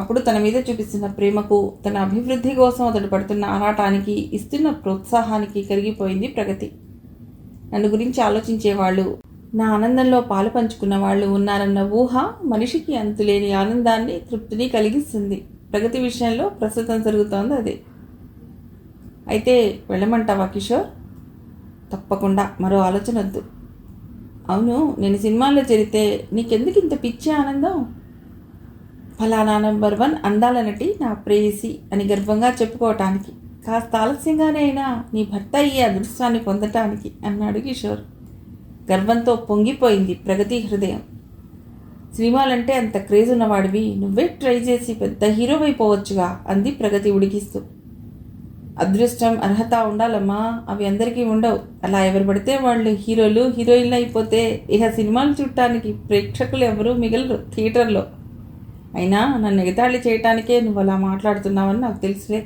అప్పుడు తన మీద చూపిస్తున్న ప్రేమకు, తన అభివృద్ధి కోసం అతడు పడుతున్న ఆరాటానికి, ఇస్తున్న ప్రోత్సాహానికి కరిగిపోయింది ప్రగతి. నన్ను గురించి ఆలోచించేవాళ్ళు, నా ఆనందంలో పాలు పంచుకున్న వాళ్ళు ఉన్నారన్న ఊహ మనిషికి అంతులేని ఆనందాన్ని, తృప్తిని కలిగిస్తుంది. ప్రగతి విషయంలో ప్రస్తుతం జరుగుతోంది అదే. అయితే వెళ్ళమంటావా కిషోర్? తప్పకుండా, మరో ఆలోచన వద్దు. అవును, నేను సినిమాల్లో చేరితే నీకెందుకు ఇంత పిచ్చి ఆనందం? ఫలానా నంబర్ 1 అందాల నటి నా ప్రేయసి అని గర్వంగా చెప్పుకోవటానికి, కాస్త ఆలస్యంగానే అయినా నీ భర్త అయ్యే అదృష్టాన్ని పొందటానికి అన్నాడు కిషోర్. గర్వంతో పొంగిపోయింది ప్రగతి హృదయం. సినిమాలంటే అంత క్రేజ్ ఉన్నవాడివి, నువ్వే ట్రై చేసి పెద్ద హీరోవైపోవచ్చుగా అంది ప్రగతి ఉడికిస్తూ. అదృష్టం, అర్హత ఉండాలమ్మా, అవి అందరికీ ఉండవు. అలా ఎవరు పడితే వాళ్ళు హీరోలు, హీరోయిన్లు అయిపోతే ఇక సినిమాలు చూడటానికి ప్రేక్షకులు ఎవరూ మిగలరు థియేటర్లో. అయినా నన్ను ఎగతాళి చేయటానికే నువ్వు అలా మాట్లాడుతున్నావని నాకు తెలుసులే.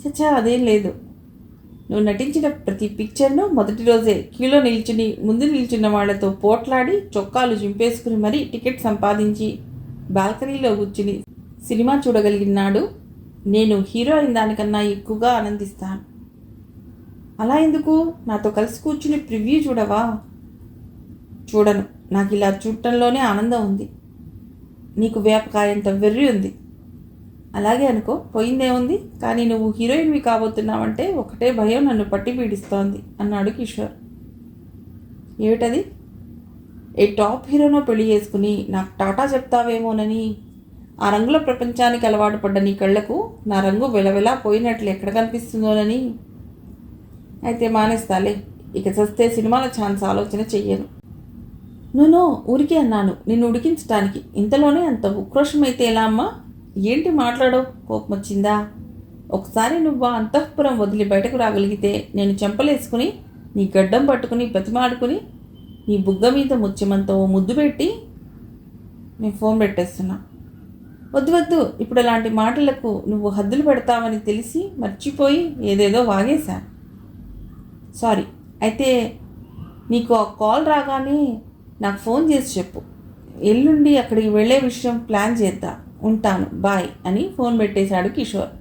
చచ్చా, అదేం లేదు. నువ్వు నటించిన ప్రతి పిక్చర్ను మొదటి రోజే క్యూలో నిల్చుని ముందు నిల్చున్న వాళ్లతో పోట్లాడి చొక్కాలు చింపేసుకుని మరీ టికెట్ సంపాదించి బాల్కనీలో కూర్చుని సినిమా చూడగలిగినాడు నేను హీరో అయిన దానికన్నా ఎక్కువగా ఆనందిస్తాను. అలా ఎందుకు? నాతో కలిసి కూర్చుని ప్రివ్యూ చూడవా? చూడను. నాకు ఇలా చూడటంలోనే ఆనందం ఉంది. నీకు వేపకాయంత వెర్రి ఉంది. అలాగే అనుకో, పోయిందేముంది. కానీ నువ్వు హీరోయిన్వి కాబోతున్నావంటే ఒకటే భయం నన్ను పట్టి పీడిస్తోంది అన్నాడు కిషోర్. ఏమిటది? ఏ టాప్ హీరోనో పెళ్లి చేసుకుని నాకు టాటా చెప్తావేమోనని. ఆ రంగుల ప్రపంచానికి అలవాటు పడ్డ నీ కళ్ళకు నా రంగు వెలవెలా పోయినట్లు ఎక్కడ కనిపిస్తుందోనని. అయితే మానేస్తాలే, ఇక చస్తే సినిమాల ఛాన్స్ ఆలోచన చెయ్యను. నో, ఊరికే అన్నాను, నిన్ను ఉడికించటానికి. ఇంతలోనే అంత ఉక్రోషమైతే ఎలా అమ్మా? ఏంటి మాట్లాడవు? కోపం వచ్చిందా? ఒకసారి నువ్వు ఆ అంతఃపురం వదిలి బయటకు రాగలిగితే నేను చెంపలేసుకుని నీ గడ్డం పట్టుకుని బతిమాడుకుని నీ బుగ్గ మీద ముత్యమంతో ముద్దు పెట్టి నేను ఫోన్ పెట్టేస్తున్నా. వద్దు, ఇప్పుడు అలాంటి మాటలకు నువ్వు హద్దులు పెడతావని తెలిసి మర్చిపోయి ఏదేదో వాగేశా. సారీ. అయితే నీకు ఆ కాల్ రాగానే నాకు ఫోన్ చేసి చెప్పు. ఎల్లుండి అక్కడికి వెళ్ళే విషయం ప్లాన్ చేద్దాం. ఉంటాను, బాయ్ అని ఫోన్ పెట్టేశాడు కిషోర్.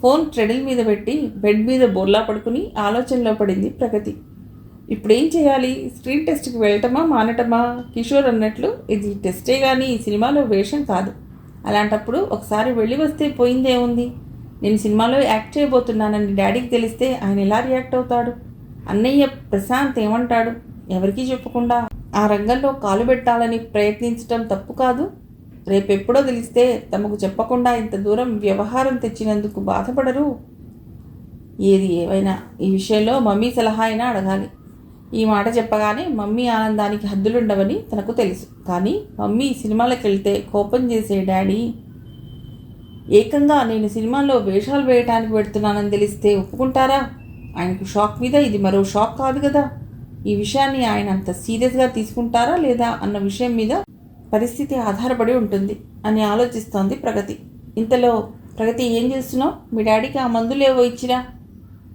ఫోన్ ట్రెడిల్ మీద పెట్టి బెడ్ మీద బోర్లా పడుకుని ఆలోచనలో పడింది ప్రగతి. ఇప్పుడేం చేయాలి? స్క్రీన్ టెస్ట్కి వెళ్ళటమా మానటమా? కిషోర్ అన్నట్లు ఇది టెస్టే కానీ ఈ సినిమాలో వేషం కాదు. అలాంటప్పుడు ఒకసారి వెళ్ళి వస్తే పోయిందేముంది? నేను సినిమాలో యాక్ట్ చేయబోతున్నానని డాడీకి తెలిస్తే ఆయన ఎలా రియాక్ట్ అవుతాడు? అన్నయ్య ప్రశాంత్ ఏమంటాడు? ఎవరికీ చెప్పకుండా ఆ రంగంలో కాలు పెట్టాలని ప్రయత్నించటం తప్పు కాదు. రేపెప్పుడో తెలిస్తే తమకు చెప్పకుండా ఇంత దూరం వ్యవహారం తెచ్చినందుకు బాధపడరు. ఏది ఏవైనా ఈ విషయంలో మమ్మీ సలహా అయినా అడగాలి. ఈ మాట చెప్పగానే మమ్మీ ఆనందానికి హద్దులుండవని తనకు తెలుసు. కానీ మమ్మీ సినిమాలకు వెళ్తే కోపం చేసే డాడీ ఏకంగా నేను సినిమాల్లో వేషాలు వేయటానికి పెడుతున్నానని తెలిస్తే ఒప్పుకుంటారా? ఆయనకు షాక్ మీద ఇది మరో షాక్ కాదు కదా. ఈ విషయాన్ని ఆయన అంత సీరియస్గా తీసుకుంటారా లేదా అన్న విషయం మీద పరిస్థితి ఆధారపడి ఉంటుంది అని ఆలోచిస్తోంది ప్రగతి. ఇంతలో, ప్రగతి ఏం చేస్తున్నావు? మీ డాడీకి ఆ మందులేవో ఇచ్చిరా?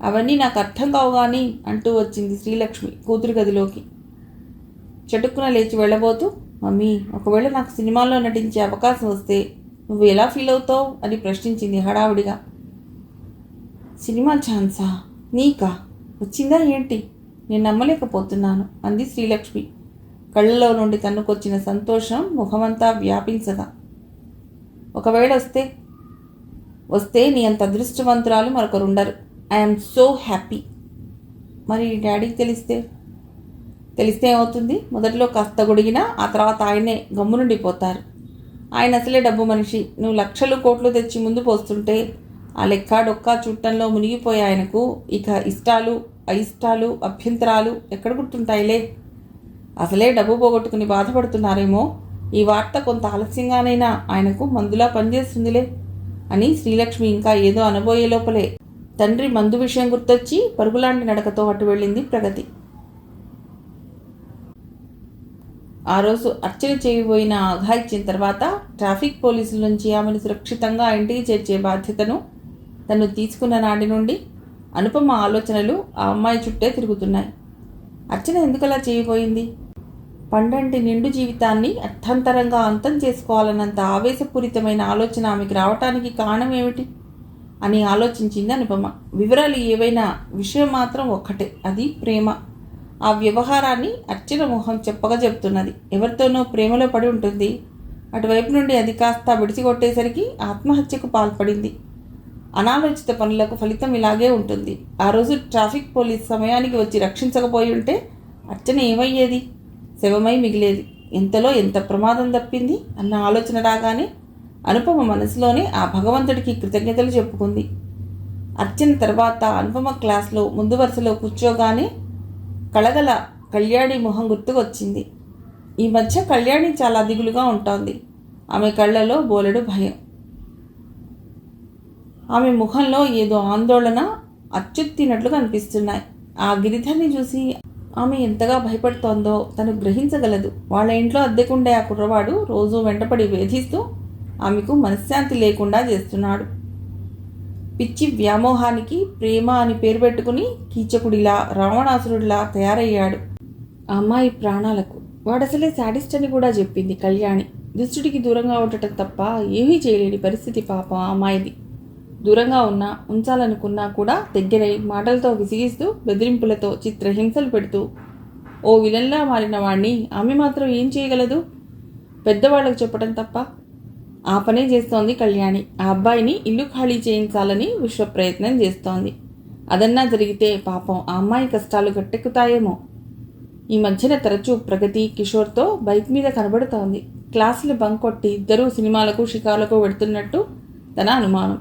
అవన్నీ నాకు అర్థం కావు కానీ అంటూ వచ్చింది శ్రీలక్ష్మి కూతురు గదిలోకి. చటుక్కున లేచి వెళ్ళబోతూ, మమ్మీ ఒకవేళ నాకు సినిమాల్లో నటించే అవకాశం వస్తే నువ్వు ఎలా ఫీల్ అవుతావు అని ప్రశ్నించింది హడావుడిగా. సినిమా ఛాన్సా? నీకా? వచ్చిందా ఏంటి? నేను నమ్మలేకపోతున్నాను అంది శ్రీలక్ష్మి కళ్ళలో నుండి తన్నుకొచ్చిన సంతోషం ముఖమంతా వ్యాపించగా. ఒకవేళ వస్తే నీ అంత అదృష్టవంతురాలు మరొకరుండరు. I'm so happy. మరి డాడీకి తెలిస్తే ఏమవుతుంది? మొదట్లో కాస్త గొడిగినా ఆ తర్వాత ఆయనే గమ్మునుండిపోతారు. ఆయన అసలే డబ్బు మనిషి. నువ్వు లక్షలు కోట్లు తెచ్చి ముందు పోస్తుంటే ఆ లెక్క డొక్కా చుట్టంలో మునిగిపోయే ఆయనకు ఇక ఇష్టాలు అయిష్టాలు అభ్యంతరాలు ఎక్కడ గుర్తుంటాయిలే. అసలే డబ్బు పోగొట్టుకుని బాధపడుతున్నారేమో. ఈ వార్త కొంత ఆలస్యంగానైనా ఆయనకు మందులా పనిచేస్తుందిలే అని శ్రీలక్ష్మి ఇంకా ఏదో అనబోయే లోపలే తండ్రి మందు విషయం గుర్తొచ్చి పరుగులాంటి నడకతో అటు వెళ్ళింది ప్రగతి. ఆ రోజు అర్చన చేయబోయిన అఘాయిత్యం తర్వాత ట్రాఫిక్ పోలీసుల నుంచి ఆమెను సురక్షితంగా ఇంటికి చేర్చే బాధ్యతను తను తీసుకున్న నాటి నుండి అనుపమ ఆలోచనలు ఆ అమ్మాయి చుట్టే తిరుగుతున్నాయి. అర్చన ఎందుకలా చేయబోయింది? పండంటి నిండు జీవితాన్ని అర్థాంతరంగా అంతం చేసుకోవాలన్నంత ఆవేశపూరితమైన ఆలోచన ఆమెకు రావటానికి కారణం ఏమిటి అని ఆలోచించింది అనుపమ. వివరాలు ఏవైనా, విషయం మాత్రం ఒక్కటే, అది ప్రేమ. ఆ వ్యవహారాన్ని అర్చన మొహం చెప్పగా చెప్తున్నది. ఎవరితోనో ప్రేమలో పడి ఉంటుంది. అటువైపు నుండి అది కాస్త విడిచికొట్టేసరికి ఆత్మహత్యకు పాల్పడింది. అనాలోచిత పనులకు ఫలితం ఇలాగే ఉంటుంది. ఆ రోజు ట్రాఫిక్ పోలీస్ సమయానికి వచ్చి రక్షించకపోయి ఉంటే అర్చన ఏమయ్యేది? శవమై మిగిలేది. ఎంతలో ఎంత ప్రమాదం తప్పింది అన్న ఆలోచన రాగానే అనుపమ మనసులోనే ఆ భగవంతుడికి కృతజ్ఞతలు చెప్పుకుంది. అర్చన తర్వాత అనుపమ క్లాస్లో ముందు వరుసలో కూర్చోగానే కళగల కళ్యాణి మొహం గుర్తుకొచ్చింది. ఈ మధ్య కళ్యాణి చాలా దిగులుగా ఉంటోంది. ఆమె కళ్ళలో బోలెడు భయం. ఆమె ముఖంలో ఏదో ఆందోళన అచ్చుత్తినట్లు కనిపిస్తున్నాయి. ఆ గిరిధర్ని చూసి ఆమె ఎంతగా భయపడుతోందో తను గ్రహించగలదు. వాళ్ళ ఇంట్లో అద్దెకుండే ఆ కుర్రవాడు రోజు వెంటపడి వేధిస్తూ ఆమెకు మనశ్శాంతి లేకుండా చేస్తున్నాడు. పిచ్చి వ్యామోహానికి ప్రేమ అని పేరు పెట్టుకుని కీచకుడిలా రావణాసురుడిలా తయారయ్యాడు ఆ అమ్మాయి ప్రాణాలకు. వాడసలే శాడిస్ట్ అని కూడా చెప్పింది కళ్యాణి. దుష్టుడికి దూరంగా ఉండటం తప్ప ఏమీ చేయలేని పరిస్థితి పాపం ఆ అమ్మాయిది. దూరంగా ఉన్నా, ఉంచాలనుకున్నా కూడా దగ్గరై మాటలతో విసిగిస్తూ బెదిరింపులతో చిత్రహింసలు పెడుతూ ఓ విలన్లా మారిన వాణ్ణి ఆమె మాత్రం ఏం చేయగలదు? పెద్దవాళ్లకు చెప్పడం తప్ప. ఆ పనే చేస్తోంది కళ్యాణి. ఆ అబ్బాయిని ఇల్లు ఖాళీ చేయించాలని విశ్వ ప్రయత్నం చేస్తోంది. అదన్నా జరిగితే పాపం ఆ అమ్మాయి కష్టాలు గట్టెక్కుతాయేమో. ఈ మధ్యన తరచూ ప్రగతి కిషోర్తో బైక్ మీద కనబడుతోంది. క్లాసులు బంక్ కొట్టి ఇద్దరూ సినిమాలకు షికారులకు వెడుతున్నట్టు తన అనుమానం.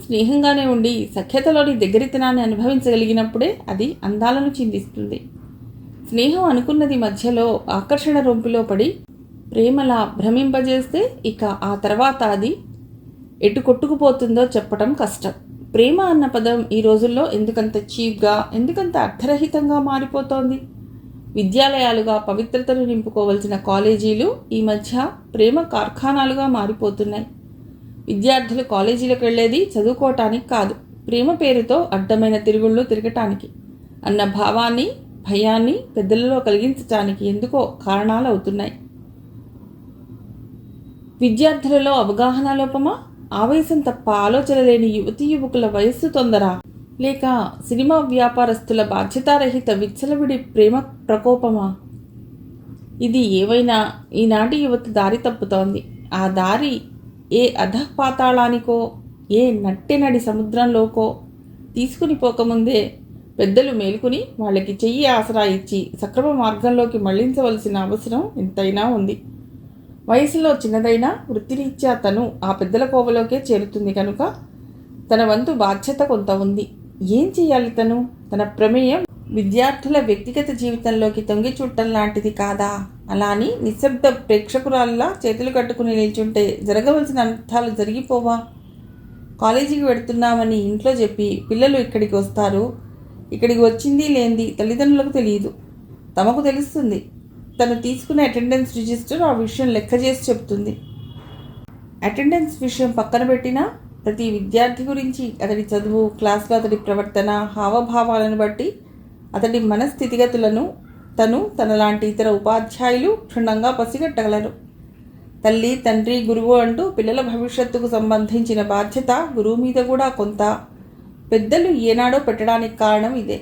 స్నేహంగానే ఉండి సఖ్యతలోని దగ్గరితనాన్ని అనుభవించగలిగినప్పుడే అది అందాలను చిందిస్తుంది. స్నేహం అనుకున్నది మధ్యలో ఆకర్షణ రొంపిలో పడి ప్రేమలా భ్రమింపజేస్తే ఇక ఆ తర్వాత అది ఎటు కొట్టుకుపోతుందో చెప్పడం కష్టం. ప్రేమ అన్న పదం ఈ రోజుల్లో ఎందుకంత చీప్గా, ఎందుకంత అర్థరహితంగా మారిపోతోంది? విద్యాలయాలుగా పవిత్రతను నింపుకోవలసిన కాలేజీలు ఈ మధ్య ప్రేమ కార్ఖానాలుగా మారిపోతున్నాయి. విద్యార్థులు కాలేజీలకు వెళ్ళేది చదువుకోవటానికి కాదు, ప్రేమ పేరుతో అడ్డమైన తిరుగుళ్ళు తిరగటానికి. అన్న భావాన్ని, భయాన్ని పెద్దలలో కలిగించడానికి ఎందుకో కారణాలు అవుతున్నాయి. విద్యార్థులలో అవగాహన లోపమా, ఆవేశం తప్ప ఆలోచన లేని యువతీ యువకుల వయస్సు తొందర, లేక సినిమా వ్యాపారస్తుల బాధ్యతారహిత విచ్చలవిడి ప్రేమ ప్రకోపమా? ఇది ఏవైనా ఈనాటి యువత దారి తప్పుతోంది. ఆ దారి ఏ అధఃపాతాళానికో, ఏ నట్టెనడి సముద్రంలోకో తీసుకుని పోకముందే పెద్దలు మేలుకుని వాళ్ళకి చెయ్యి ఆసరా ఇచ్చి సక్రమ మార్గంలోకి మళ్లించవలసిన అవసరం ఎంతైనా ఉంది. వయసులో చిన్నదైనా వృత్తిరీత్యా తను ఆ పెద్దల కోవలోకే చేరుతుంది కనుక తన వంతు బాధ్యత కొంత ఉంది. ఏం చెయ్యాలి తను? తన ప్రమేయం విద్యార్థుల వ్యక్తిగత జీవితంలోకి తొంగి చుట్టం లాంటిది కాదా? అలా అని నిశ్శబ్ద ప్రేక్షకురాల్లా చేతులు కట్టుకుని నిల్చుంటే జరగవలసిన అనర్థాలు జరిగిపోవా? కాలేజీకి వెడుతున్నామని ఇంట్లో చెప్పి పిల్లలు ఇక్కడికి వస్తారు. ఇక్కడికి వచ్చింది లేనిది తల్లిదండ్రులకు తెలియదు. తమకు తెలుస్తుంది. తను తీసుకునే అటెండెన్స్ రిజిస్టర్ ఆ విషయం లెక్క చేసి చెప్తుంది. అటెండెన్స్ విషయం పక్కన పెట్టినా ప్రతి విద్యార్థి గురించి అతడి చదువు, క్లాస్లో అతడి ప్రవర్తన, హావభావాలను బట్టి అతడి మనస్థితిగతులను తనలాంటి ఇతర ఉపాధ్యాయులు క్షుణ్ణంగా పసిగట్టగలరు. తల్లి, తండ్రి, గురువు అంటూ పిల్లల భవిష్యత్తుకు సంబంధించిన బాధ్యత గురువు మీద కూడా కొంత పెద్దలు ఏనాడో పెట్టడానికి కారణం ఇదే.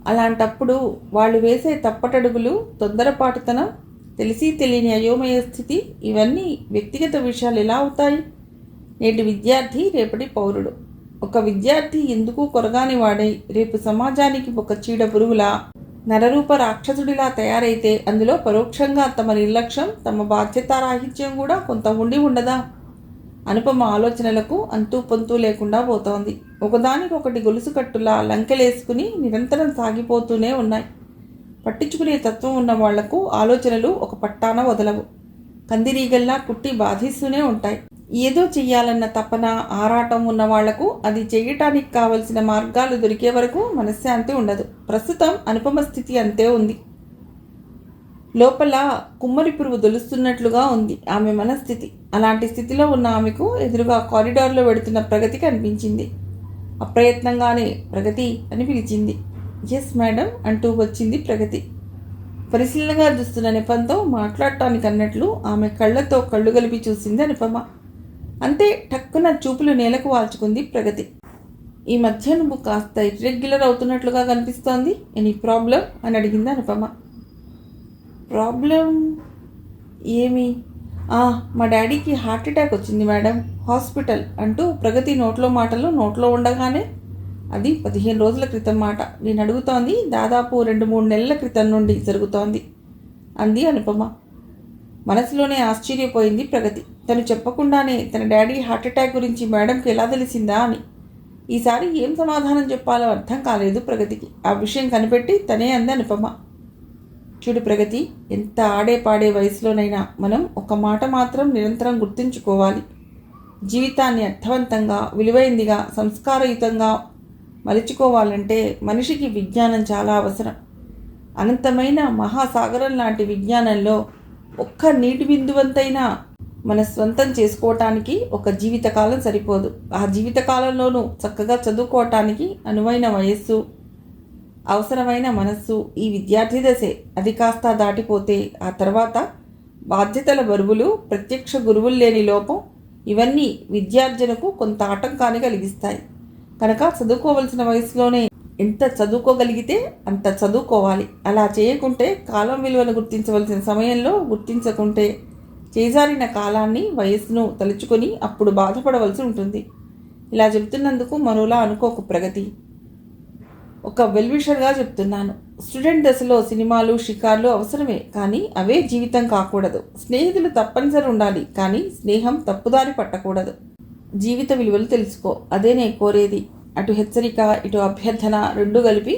అలాంటప్పుడు వాళ్ళు వేసే తప్పటడుగులు, తొందరపాటుతనం, తెలిసి తెలియని అయోమయ స్థితి, ఇవన్నీ వ్యక్తిగత విషయాలు ఎలా అవుతాయి? నేటి విద్యార్థి రేపటి పౌరుడు. ఒక విద్యార్థి ఎందుకు కొరగాని వాడై రేపు సమాజానికి ఒక చీడ పురుగులా, నరరూప రాక్షసుడిలా తయారైతే అందులో పరోక్షంగా తమ నిర్లక్ష్యం, తమ బాధ్యతారాహిత్యం కూడా కొంత ఉండి ఉండదా? అనుపమ ఆలోచనలకు అంతూ పొంతూ లేకుండా పోతోంది. ఒకదానికొకటి గొలుసు కట్టులా లంకెలేసుకుని నిరంతరం సాగిపోతూనే ఉన్నాయి. పట్టించుకునే తత్వం ఉన్న వాళ్లకు ఆలోచనలు ఒక పట్టాన వదలవు. కందిరీగల్లా కుట్టి బాధిస్తూనే ఉంటాయి. ఏదో చెయ్యాలన్న తపన, ఆరాటం ఉన్న వాళ్లకు అది చేయటానికి కావలసిన మార్గాలు దొరికే వరకు మనశ్శాంతి ఉండదు. ప్రస్తుతం అనుపమ స్థితి అంతే ఉంది. లోపల కుమ్మరి పురుగు దొలుస్తున్నట్లుగా ఉంది ఆమె మనస్థితి. అలాంటి స్థితిలో ఉన్న ఆమెకు ఎదురుగా కారిడార్లో వెడుతున్న ప్రగతి కనిపించింది. అప్రయత్నంగానే ప్రగతి అని పిలిచింది. ఎస్ మేడం అంటూ వచ్చింది ప్రగతి. పరిశీలనగా చూస్తున్న నెపంతో మాట్లాడటానికి అన్నట్లు ఆమె కళ్ళతో కళ్ళు కలిపి చూసింది అనుపమ. అంతే, టక్కున చూపులు నేలకు వాల్చుకుంది ప్రగతి. ఈ మధ్య నువ్వు కాస్త ఇర్రెగ్యులర్ అవుతున్నట్లుగా కనిపిస్తోంది. ఎనీ ప్రాబ్లం అని అడిగింది అనుపమ. ప్రాబ్లం ఏమి? మా డాడీకి హార్ట్ అటాక్ వచ్చింది మేడం, హాస్పిటల్ అంటూ ప్రగతి నోట్లో మాటలు నోట్లో ఉండగానే, అది 15 రోజుల క్రితం మాట. నేను అడుగుతోంది దాదాపు 2-3 నెలల క్రితం నుండి జరుగుతోంది అంది అనుపమ. మనసులోనే ఆశ్చర్యపోయింది ప్రగతి. తను చెప్పకుండానే తన డాడీ హార్ట్ అటాక్ గురించి మేడంకి ఎలా తెలిసిందా అని. ఈసారి ఏం సమాధానం చెప్పాలో అర్థం కాలేదు ప్రగతికి. ఆ విషయం కనిపెట్టి తనే అంది అనుపమ. చూడు ప్రగతి, ఎంత ఆడే పాడే వయసులోనైనా మనం ఒక మాట మాత్రం నిరంతరం గుర్తుంచుకోవాలి. జీవితాన్ని అర్థవంతంగా, విలువైందిగా, సంస్కారయుతంగా మలుచుకోవాలంటే మనిషికి విజ్ఞానం చాలా అవసరం. అనంతమైన మహాసాగరం లాంటి విజ్ఞానంలో ఒక్క నీటి బిందువంతైనా మన స్వంతం చేసుకోవటానికి ఒక జీవితకాలం సరిపోదు. ఆ జీవితకాలంలోనూ చక్కగా చదువుకోవటానికి అనువైన వయస్సు, అవసరమైన మనస్సు ఈ విద్యార్థి దశే. అది కాస్త దాటిపోతే ఆ తర్వాత బాధ్యతల బరువులు, ప్రత్యక్ష గురువులు లేని లోపం, ఇవన్నీ విద్యార్జనకు కొంత ఆటంకాన్ని కలిగిస్తాయి. కనుక చదువుకోవలసిన వయసులోనే ఎంత చదువుకోగలిగితే అంత చదువుకోవాలి. అలా చేయకుంటే, కాలం విలువను గుర్తించవలసిన సమయంలో గుర్తించకుంటే చేజారిన కాలాన్ని, వయస్సును తలుచుకొని అప్పుడు బాధపడవలసి ఉంటుంది. ఇలా చెబుతున్నందుకు మరోలా అనుకోకు ప్రగతి. ఒక వెల్విషర్గా చెప్తున్నాను. స్టూడెంట్ దశలో సినిమాలు, షికార్లు అవసరమే, కానీ అవే జీవితం కాకూడదు. స్నేహితులు తప్పనిసరి ఉండాలి, కానీ స్నేహం తప్పుదారి పట్టకూడదు. జీవిత విలువలు తెలుసుకో, అదే నేను కోరేది. అటు హెచ్చరిక, ఇటు అభ్యర్థన రెండూ కలిపి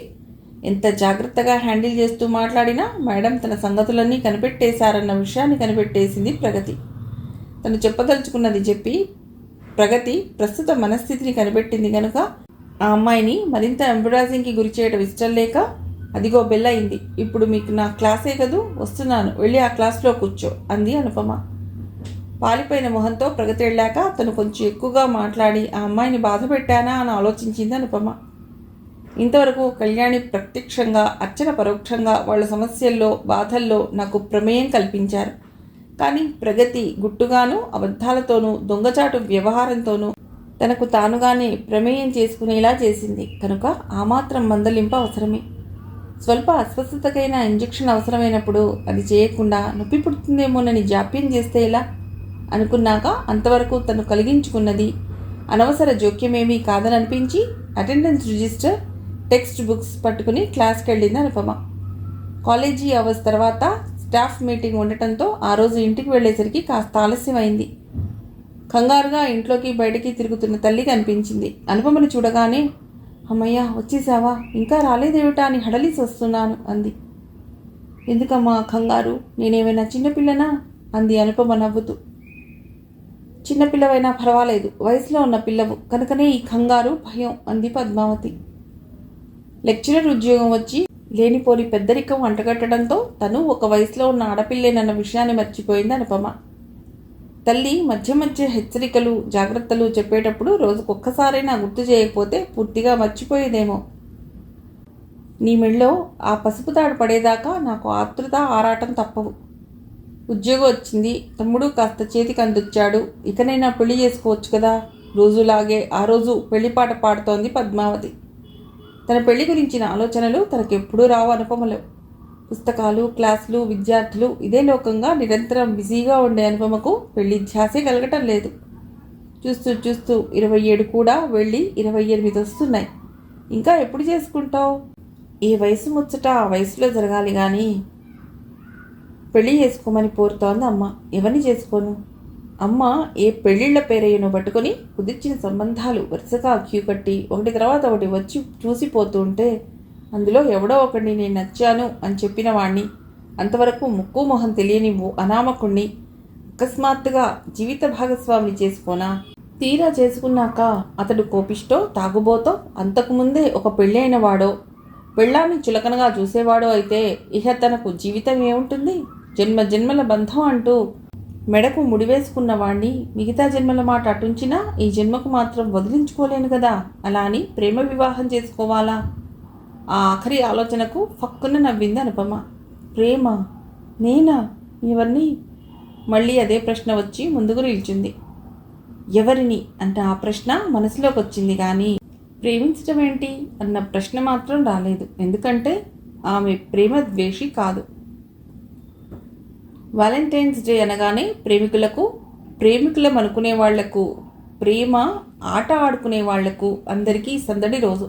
ఎంత జాగ్రత్తగా హ్యాండిల్ చేస్తూ మాట్లాడినా మేడం తన సంగతులన్నీ కనిపెట్టేశారన్న విషయాన్ని కనిపెట్టేసింది ప్రగతి. తను చెప్పదలుచుకున్నది చెప్పి ప్రగతి ప్రస్తుత మనస్థితిని కనిపెట్టింది కనుక ఆ అమ్మాయిని మరింత ఎంబరాజింగ్కి గురి చేయడం ఇష్టం లేక, అదిగో బెల్ అయింది, ఇప్పుడు మీకు నా క్లాసే కదూ, వస్తున్నాను, వెళ్ళి ఆ క్లాస్లో కూర్చో అంది అనుపమ. పాలిపోయిన మొహంతో ప్రగతి వెళ్ళాక తను కొంచెం ఎక్కువగా మాట్లాడి ఆ అమ్మాయిని బాధ పెట్టానా అని ఆలోచించింది అనుపమ. ఇంతవరకు కళ్యాణి ప్రత్యక్షంగా, అర్చన పరోక్షంగా వాళ్ళ సమస్యల్లో, బాధల్లో నాకు ప్రమేయం కల్పించారు. కానీ ప్రగతి గుట్టుగాను, అబద్ధాలతోనూ, దొంగచాటు వ్యవహారంతోనూ తనకు తానుగానే ప్రమేయం చేసుకునేలా చేసింది. కనుక ఆ మాత్రం మందలింపు అవసరమే. స్వల్ప అస్వస్థతకైనా ఇంజెక్షన్ అవసరమైనప్పుడు అది చేయకుండా నొప్పి పుడుతుందేమోనని జాప్యం చేస్తే ఎలా అనుకున్నాక అంతవరకు తను కలిగించుకున్నది అనవసర జోక్యమేమీ కాదననిపించి అటెండెన్స్ రిజిస్టర్, టెక్స్ట్ బుక్స్ పట్టుకుని క్లాస్కి వెళ్ళింది అనుపమ. కాలేజీ అవర్స్ తర్వాత స్టాఫ్ మీటింగ్ ఉండటంతో ఆ రోజు ఇంటికి వెళ్ళేసరికి కాస్త ఆలస్యమైంది. కంగారుగా ఇంట్లోకి బయటికి తిరుగుతున్న తల్లి కనిపించింది. అనుపమను చూడగానే, అమ్మయ్య వచ్చేసావా, ఇంకా రాలేదేమిటా అని హడలిసి వస్తున్నాను అంది. ఎందుకమ్మా కంగారు, నేనేమైనా చిన్నపిల్లనా అంది అనుపమ నవ్వుతూ. చిన్నపిల్లవైనా పర్వాలేదు, వయసులో ఉన్న పిల్లవు కనుకనే ఈ కంగారు, భయం అంది పద్మావతి. లెక్చరర్ ఉద్యోగం వచ్చి లేనిపోని పెద్దరికం అంటగట్టడంతో తను ఒక వయసులో ఉన్న ఆడపిల్లేనన్న విషయాన్ని మర్చిపోయింది అనుపమ. తల్లి మధ్య మధ్య హెచ్చరికలు, జాగ్రత్తలు చెప్పేటప్పుడు రోజుకొక్కసారైనా గుర్తు చేయకపోతే పూర్తిగా మర్చిపోయేదేమో. నీ మెళ్ళో ఆ పసుపు తాడు పడేదాకా నాకు ఆతృత, ఆరాటం తప్పవు. ఉద్యోగం వచ్చింది, తమ్ముడు కాస్త చేతికి అందొచ్చాడు, ఇకనైనా పెళ్లి చేసుకోవచ్చు కదా. రోజులాగే ఆ రోజు పెళ్లిపాట పాడుతోంది పద్మావతి. తన పెళ్లి గురించిన ఆలోచనలు తనకెప్పుడూ రావు అనుపమలో. పుస్తకాలు, క్లాసులు, విద్యార్థులు ఇదే లోకంగా నిరంతరం బిజీగా ఉండే అనుపమకు పెళ్లి ధ్యాసే కలగటం లేదు. చూస్తూ చూస్తూ 27 కూడా వెళ్ళి 28 వస్తున్నాయి. ఇంకా ఎప్పుడు చేసుకుంటావు? ఈ వయసు ముచ్చట ఆ వయసులో జరగాలి కానీ. పెళ్లి చేసుకోమని కోరుతోంది అమ్మ. ఎవరిని చేసుకోను? అమ్మ ఏ పెళ్లిళ్ల పేరయ్యను పట్టుకొని కుదిర్చిన సంబంధాలు వరుసగా క్యూ కట్టి ఒకటి తర్వాత ఒకటి వచ్చి చూసిపోతూ ఉంటే అందులో ఎవడో ఒకడిని నేను నచ్చాను అని చెప్పిన వాణ్ణి, అంతవరకు ముక్కు మొహం తెలియని అనామకుణ్ణి అకస్మాత్తుగా జీవిత భాగస్వామిని చేసుకోనా? తీరా చేసుకున్నాక అతడు కోపిష్టో, తాగుబోతో, అంతకుముందే ఒక పెళ్ళి అయిన వాడో, పెళ్ళాన్ని చులకనగా చూసేవాడో అయితే ఇహ తనకు జీవితం ఏముంటుంది? జన్మ జన్మల బంధం అంటూ మెడకు ముడివేసుకున్న వాణ్ణి మిగతా జన్మల మాట అటుంచినా ఈ జన్మకు మాత్రం వదిలించుకోలేను కదా. అలా అని ప్రేమ వివాహం చేసుకోవాలా? ఆ ఆఖరి ఆలోచనకు ఫక్కున నవ్వింది అనుపమ. ప్రేమ? నేనా? ఎవరిని? మళ్ళీ అదే ప్రశ్న వచ్చి ముందుకు నిల్చుంది. ఎవరిని అంటే ఆ ప్రశ్న మనసులోకి వచ్చింది కానీ ప్రేమించడం ఏంటి అన్న ప్రశ్న మాత్రం రాలేదు. ఎందుకంటే ఆమె ప్రేమ ద్వేషి కాదు. వాలంటైన్స్ డే అనగానే ప్రేమికులం అనుకునే వాళ్లకు, ప్రేమ ఆట ఆడుకునే వాళ్లకు అందరికీ సందడి రోజు,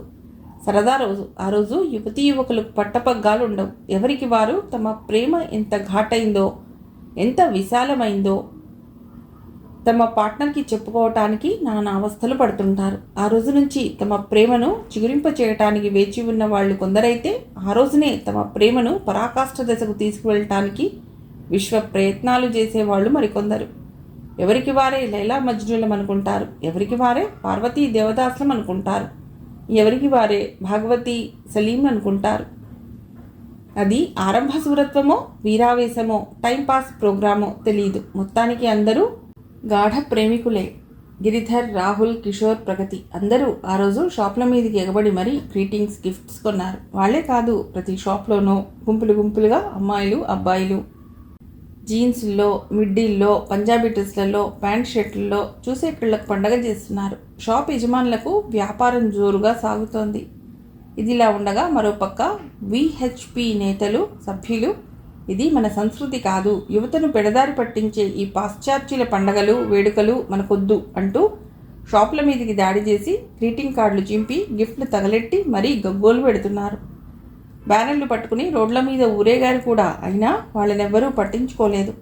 సరదా రోజు. ఆ రోజు యువతీ యువకులకు పట్టపగ్గాలు ఉండవు. ఎవరికి వారు తమ ప్రేమ ఎంత ఘాటైందో, ఎంత విశాలమైందో తమ పార్ట్నర్కి చెప్పుకోవటానికి నానా అవస్థలు పడుతుంటారు. ఆ రోజు నుంచి తమ ప్రేమను చిగురింప చేయటానికి వేచి ఉన్న వాళ్ళు కొందరైతే ఆ రోజునే తమ ప్రేమను పరాకాష్ఠ దశకు తీసుకువెళ్ళటానికి విశ్వ ప్రయత్నాలు చేసేవాళ్ళు మరికొందరు. ఎవరికి వారే లైలా మజ్నులం అనుకుంటారు, ఎవరికి వారే పార్వతీ దేవదాసులం అనుకుంటారు, ఎవరికి వారే భాగవతి సలీం అనుకుంటారు. అది ఆరంభ సూరత్వమో, వీరావేశమో, టైంపాస్ ప్రోగ్రామో తెలియదు. మొత్తానికి అందరూ గాఢ ప్రేమికులే. గిరిధర్, రాహుల్, కిషోర్, ప్రగతి అందరూ ఆ రోజు షాప్ల మీదకి ఎగబడి మరీ గ్రీటింగ్స్, గిఫ్ట్స్ కొన్నారు. వాళ్లే కాదు, ప్రతి షాప్లోనూ గుంపులు గుంపులుగా అమ్మాయిలు, అబ్బాయిలు జీన్స్ల్లో, మిడ్డీల్లో, పంజాబీ డ్రెస్లలో, ప్యాంట్ షర్ట్లలో చూసే కళ్ళకు పండగ చేస్తున్నారు. షాప్ యజమానులకు వ్యాపారం జోరుగా సాగుతోంది. ఇదిలా ఉండగా మరోపక్క విహెచ్పి నేతలు, సభ్యులు ఇది మన సంస్కృతి కాదు, యువతను పెడదారి పట్టించే ఈ పాశ్చాత్యుల పండగలు, వేడుకలు మనకొద్దు అంటూ షాపుల మీదకి దాడి చేసి గ్రీటింగ్ కార్డులు చింపి గిఫ్ట్లు తగలెట్టి మరీ గగ్గోలు పెడుతున్నారు. బ్యానర్లు పట్టుకుని రోడ్ల మీద ఊరేగారు కూడా. అయినా వాళ్ళనెవ్వరూ పట్టించుకోలేదు.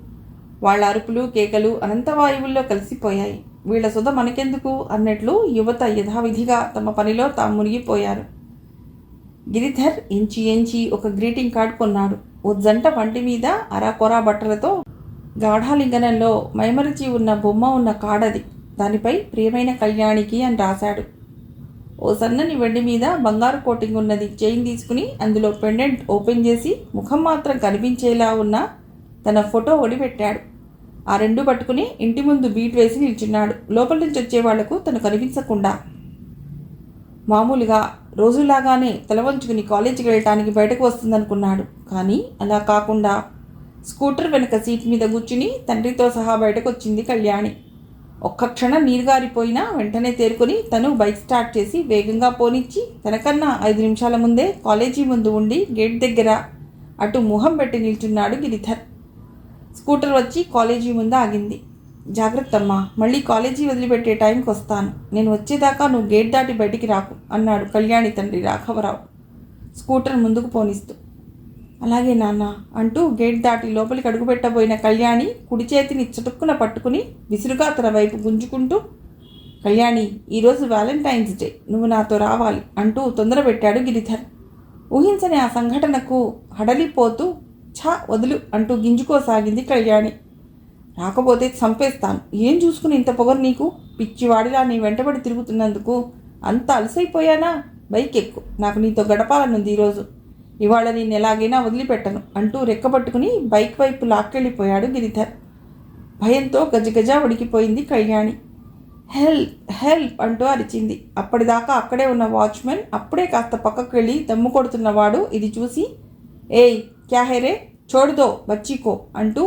వాళ్ళ అరుపులు, కేకలు అనంతవాయువుల్లో కలిసిపోయాయి. వీళ్ల సుధ మనకెందుకు అన్నట్లు యువత యథావిధిగా తమ పనిలో తాము మునిగిపోయారు. గిరిధర్ ఎంచి ఎంచి ఒక గ్రీటింగ్ కార్డు కొన్నాడు. ఓ జంట వంటి మీద అరాకొరా బట్టలతో గాఢాలింగనంలో మైమరిచి ఉన్న బొమ్మ ఉన్న కాడది. దానిపై ప్రియమైన కళ్యాణికి అని రాశాడు. ఓ సన్నని వెండి మీద బంగారు కోటింగ్ ఉన్నది చైన్ తీసుకుని అందులో పెండెంట్ ఓపెన్ చేసి ముఖం మాత్రం కనిపించేలా ఉన్న తన ఫోటో ఒడిపెట్టాడు. ఆ రెండు పట్టుకుని ఇంటి ముందు బీట్ వేసి నిల్చున్నాడు. లోపల నుంచి వచ్చే వాళ్లకు తను కనిపించకుండా. మామూలుగా రోజులాగానే తల వంచుకుని కాలేజీకి వెళ్ళటానికి బయటకు వస్తుందనుకున్నాడు. కానీ అలా కాకుండా స్కూటర్ వెనక సీట్ మీద కూర్చుని తండ్రితో సహా బయటకు వచ్చింది కళ్యాణి. ఒక్క క్షణం నీరుగారిపోయినా వెంటనే తేరుకొని తను బైక్ స్టార్ట్ చేసి వేగంగా పోనిచ్చి తనకన్నా 5 నిమిషాల ముందే కాలేజీ ముందు ఉండి గేట్ దగ్గర అటు ముఖం పెట్టి నిల్చున్నాడు గిరిధర్. స్కూటర్ వచ్చి కాలేజీ ముందు ఆగింది. జాగ్రత్తమ్మా, మళ్ళీ కాలేజీ వదిలిపెట్టే టైంకి వస్తాను. నేను వచ్చేదాకా నువ్వు గేట్ దాటి బయటికి రాకు అన్నాడు కళ్యాణి తండ్రి రాఘవరావు స్కూటర్ ముందుకు పోనిస్తూ. అలాగే నాన్న అంటూ గేట్ దాటి లోపలికి అడుగుపెట్టబోయిన కళ్యాణి కుడి చేతిని చటుక్కున పట్టుకుని విసురుగా తన వైపు గుంజుకుంటూ, కళ్యాణి, ఈరోజు వ్యాలంటైన్స్ డే, నువ్వు నాతో రావాలి అంటూ తొందర పెట్టాడు గిరిధర్. ఊహించని ఆ సంఘటనకు హడలిపోతూ ఛా వదులు అంటూ గింజుకోసాగింది కళ్యాణి. రాకపోతే చంపేస్తాను. ఏం చూసుకుని ఇంత పొగరు నీకు? పిచ్చివాడిలా నీ వెంటబడి తిరుగుతున్నందుకు అంత అలసైపోయానా? బైక్ ఎక్కు, నాకు నీతో గడపాలనుంది ఈరోజు. ఇవాళ నేను ఎలాగైనా వదిలిపెట్టను అంటూ రెక్కపట్టుకుని బైక్ వైపు లాక్కెళ్ళిపోయాడు గిరిధర్. భయంతో గజగజ ఉడికిపోయింది కళ్యాణి. హెల్ప్ హెల్ప్ అంటూ అరిచింది. అప్పటిదాకా అక్కడే ఉన్న వాచ్మెన్ అప్పుడే కాస్త పక్కకు వెళ్ళి దమ్ము కొడుతున్నవాడు ఇది చూసి, ఏయ్ క్యా హేరే, చోడుదో బచ్చికో అంటూ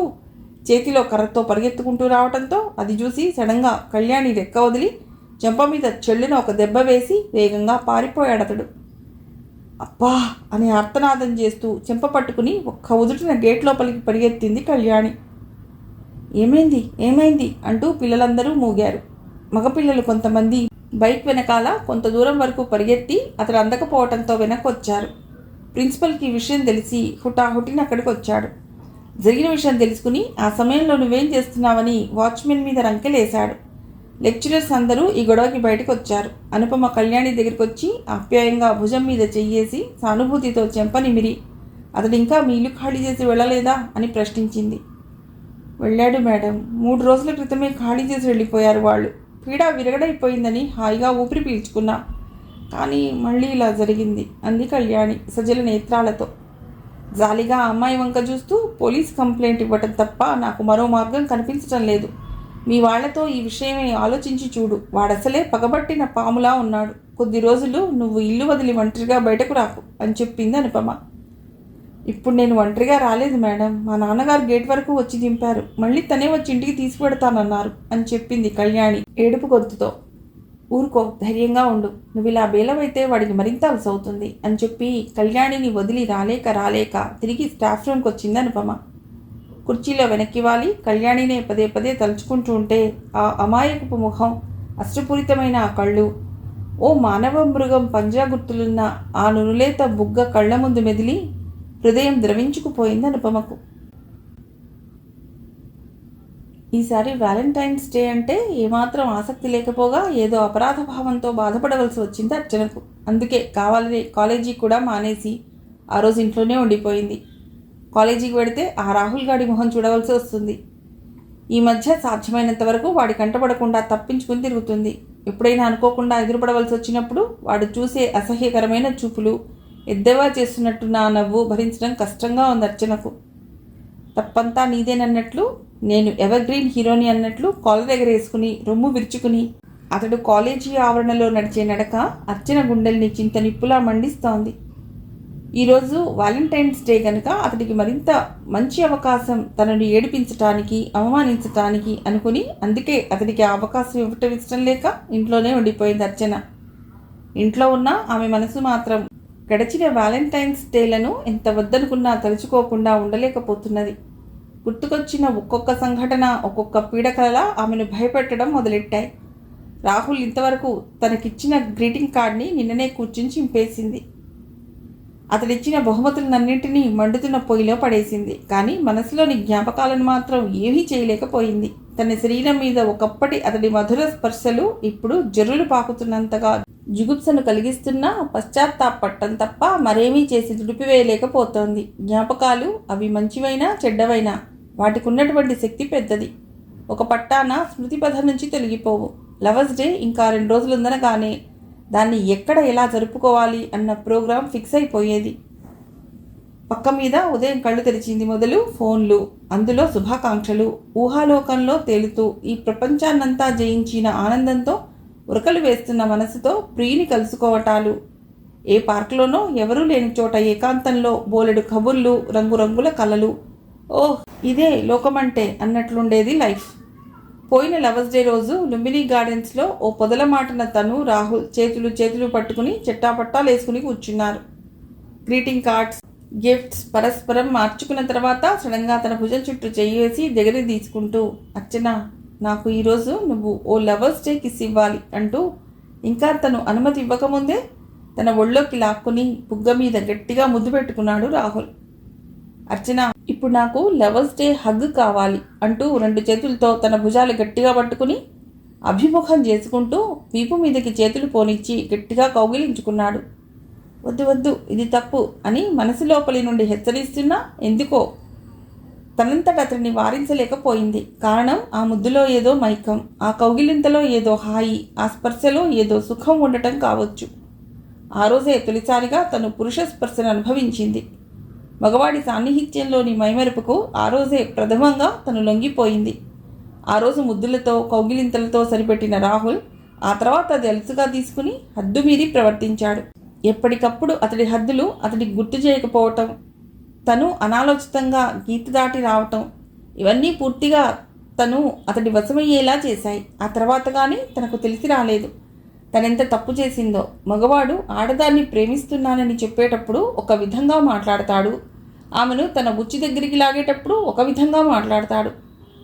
చేతిలో కర్రతో పరిగెత్తుకుంటూ రావడంతో అది చూసి సడన్గా కళ్యాణి రెక్క వదిలి చెంప మీద చెల్లున ఒక దెబ్బ వేసి వేగంగా పారిపోయాడతడు. అబ్బా అని ఆర్తనాదం చేస్తూ చెంప పట్టుకుని ఒక్క ఉదుటిన గేట్ లోపలికి పరిగెత్తింది కళ్యాణి. ఏమైంది ఏమైంది అంటూ పిల్లలందరూ మూగారు. మగపిల్లలు కొంతమంది బైక్ వెనకాల కొంత దూరం వరకు పరిగెత్తి అతడు అందకపోవడంతో వెనక్కి వచ్చారు. ప్రిన్సిపల్కి ఈ విషయం తెలిసి హుటాహుటిని అక్కడికి వచ్చాడు. జరిగిన విషయం తెలుసుకుని ఆ సమయంలో నువ్వేం చేస్తున్నావని వాచ్మెన్ మీద రంకెలేశాడు. లెక్చరర్స్ అందరూ ఈ గొడవకి బయటకు వచ్చారు. అనుపమ కళ్యాణి దగ్గరికి వచ్చి ఆప్యాయంగా భుజం మీద చెయ్యేసి సానుభూతితో చెంపనిమిరి, అతడు ఇంకా మీ ఇల్లు ఖాళీ చేసి వెళ్ళలేదా అని ప్రశ్నించింది. వెళ్ళాడు మేడం, 3 రోజుల క్రితమే ఖాళీ చేసి వెళ్ళిపోయారు వాళ్ళు. పీడ విరగడైపోయిందని హాయిగా ఊపిరి పీల్చుకున్నా, కానీ మళ్ళీ ఇలా జరిగింది అంది కళ్యాణి సజల నేత్రాలతో. జాలిగా ఆ అమ్మాయి వంక చూస్తూ, పోలీస్ కంప్లైంట్ ఇవ్వటం తప్ప నాకు మరో మార్గం కనిపించటం లేదు. మీ వాళ్లతో ఈ విషయమే ఆలోచించి చూడు. వాడసలే పగబట్టిన పాములా ఉన్నాడు. కొద్ది రోజులు నువ్వు ఇల్లు వదిలి ఒంటరిగా బయటకు రాకు అని చెప్పింది అనుపమ. ఇప్పుడు నేను ఒంటరిగా రాలేదు మేడం, మా నాన్నగారు గేట్ వరకు వచ్చి దింపారు. మళ్ళీ తనే వచ్చి ఇంటికి తీసుకువెడతానన్నారు అని చెప్పింది కళ్యాణి ఏడుపు గొంతుతో. ఊరుకో, ధైర్యంగా ఉండు. నువ్వు ఇలా బేలవైతే వాడికి మరింత అలసవుతుంది అని చెప్పి కళ్యాణిని వదిలి రాలేక తిరిగి స్టాఫ్ రూమ్కి వచ్చింది అనుపమ. కుర్చీలో వెనక్కి వాలి కళ్యాణినే పదే పదే తలుచుకుంటూ ఉంటే ఆ అమాయకపు ముఖం, అష్టపూరితమైన ఆ కళ్ళు, ఓ మానవ మృగం పంజా గుర్తులున్న ఆ నునులేత బుగ్గ కళ్ల ముందు మెదిలి హృదయం ద్రవించుకుపోయింది అనుపమకు. ఈసారి వ్యాలంటైన్స్ డే అంటే ఏమాత్రం ఆసక్తి లేకపోగా ఏదో అపరాధ భావంతో బాధపడవలసి వచ్చింది అర్చనకు. అందుకే కావాలని కాలేజీ కూడా మానేసి ఆ రోజు ఇంట్లోనే ఉండిపోయింది. కాలేజీకి వెడితే ఆ రాహుల్ గాడి మొహం చూడవలసి వస్తుంది. ఈ మధ్య సాధ్యమైనంత వరకు వాడి కంటపడకుండా తప్పించుకుని తిరుగుతుంది. ఎప్పుడైనా అనుకోకుండా ఎదురుపడవలసి వచ్చినప్పుడు వాడు చూసే అసహ్యకరమైన చూపులు, ఎద్దేవా చేస్తున్నట్టున్న నవ్వు భరించడం కష్టంగా ఉంది అర్చనకు. తప్పంతా నీదేనన్నట్లు, నేను ఎవర్ గ్రీన్ హీరోని అన్నట్లు కాలర్ ఎగరేసుకుని రొమ్ము విరుచుకుని అతడు కాలేజీ ఆవరణలో నడిచే నడక అర్చన గుండెల్ని చింత నిప్పులా మండిస్తోంది. ఈరోజు వ్యాలంటైన్స్ డే కనుక అతడికి మరింత మంచి అవకాశం తనను ఏడిపించటానికి, అవమానించటానికి అనుకుని అందుకే అతడికి ఆ అవకాశం ఇవ్వటం ఇష్టం లేక ఇంట్లోనే ఉండిపోయింది అర్చన. ఇంట్లో ఉన్న ఆమె మనసు మాత్రం గడిచిన వ్యాలంటైన్స్ డేలను ఎంత వద్దనుకున్నా తలుచుకోకుండా ఉండలేకపోతున్నది. గుర్తుకొచ్చిన ఒక్కొక్క సంఘటన ఒక్కొక్క పీడకలలా ఆమెను భయపెట్టడం మొదలెట్టాయి. రాహుల్ ఇంతవరకు తనకిచ్చిన గ్రీటింగ్ కార్డ్ని నిన్ననే కూర్చుని చింపేసింది. అతడిచ్చిన బహుమతులన్నింటినీ మండుతున్న పొయ్యిలో పడేసింది. కానీ మనసులోని జ్ఞాపకాలను మాత్రం ఏమీ చేయలేకపోయింది. తన శరీరం మీద ఒకప్పటి అతడి మధుర స్పర్శలు ఇప్పుడు జర్రులు పాకుతున్నంతగా జుగుప్సను కలిగిస్తున్నా పశ్చాత్తాపట్టం తప్ప మరేమీ చేసి దుడిపివేయలేకపోతోంది. జ్ఞాపకాలు అవి మంచివైనా చెడ్డవైనా వాటికి ఉన్నటువంటి శక్తి పెద్దది. ఒక పట్టాన స్మృతిపథం నుంచి తొలగిపోవు. లవర్స్ డే ఇంకా 2 రోజులుందనగానే దాన్ని ఎక్కడ ఎలా జరుపుకోవాలి అన్న ప్రోగ్రాం ఫిక్స్ అయిపోయేది. పక్క మీద ఉదయం కళ్ళు తెరిచింది మొదలు ఫోన్లు, అందులో శుభాకాంక్షలు, ఊహాలోకంలో తేలుతూ ఈ ప్రపంచాన్నంతా జయించిన ఆనందంతో ఉరకలు వేస్తున్న మనసుతో ప్రియుని కలుసుకోవటాలు. ఏ పార్కులోనో ఎవరూ లేని చోట ఏకాంతంలో బోలెడు కబుర్లు, రంగురంగుల కలలు. ఓహ్, ఇదే లోకమంటే అన్నట్లుండేది లైఫ్. పోయిన లవర్స్ డే రోజు లుంబినీ గార్డెన్స్లో ఓ పొదల మాటన తను, రాహుల్ చేతులు పట్టుకుని చెట్టాపట్టాలు వేసుకుని కూర్చున్నారు. గ్రీటింగ్ కార్డ్స్, గిఫ్ట్స్ పరస్పరం మార్చుకున్న తర్వాత సడన్గా తన భుజం చుట్టూ చెయ్యి వేసి దగ్గర తీసుకుంటూ, అర్చన, నాకు ఈరోజు నువ్వు ఓ లవర్స్ డే కిస్ ఇవ్వాలి అంటూ ఇంకా తను అనుమతి ఇవ్వకముందే తన ఒళ్ళోకి లాక్కుని బుగ్గ మీద గట్టిగా ముద్దు పెట్టుకున్నాడు రాహుల్. అర్చన, ఇప్పుడు నాకు లవర్స్ డే హగ్ కావాలి అంటూ 2 చేతులతో తన భుజాలు గట్టిగా పట్టుకుని అభిముఖం చేసుకుంటూ వీపు మీదకి చేతులు పోనిచ్చి గట్టిగా కౌగిలించుకున్నాడు. వద్దు వద్దు, ఇది తప్పు అని మనసు లోపలి నుండి హెచ్చరిస్తున్నా ఎందుకో తనంతట అతన్ని వారించలేకపోయింది. కారణం ఆ ముద్దులో ఏదో మైకం, ఆ కౌగిలింతలో ఏదో హాయి, ఆ స్పర్శలో ఏదో సుఖం ఉండటం కావచ్చు. ఆ రోజే తొలిసారిగా తను పురుష స్పర్శను అనుభవించింది. మగవాడి సాన్నిహిత్యంలోని మైమరుపుకు ఆ రోజే ప్రథమంగా తను లొంగిపోయింది. ఆ రోజు ముద్దులతో కౌగిలింతలతో సరిపెట్టిన రాహుల్ ఆ తర్వాత అది అలుసుగా తీసుకుని హద్దు మీరి ప్రవర్తించాడు. ఎప్పటికప్పుడు అతడి హద్దులు అతడికి గుర్తు చేయకపోవటం, తను అనాలోచితంగా గీత దాటి రావటం, ఇవన్నీ పూర్తిగా తను అతడి వశమయ్యేలా చేశాయి. ఆ తర్వాత కానీ తనకు తెలిసి రాలేదు తనెంత తప్పు చేసిందో. మగవాడు ఆడదాన్ని ప్రేమిస్తున్నానని చెప్పేటప్పుడు ఒక విధంగా మాట్లాడతాడు, ఆమెను తన బుచ్చి దగ్గరికి లాగేటప్పుడు ఒక విధంగా మాట్లాడతాడు,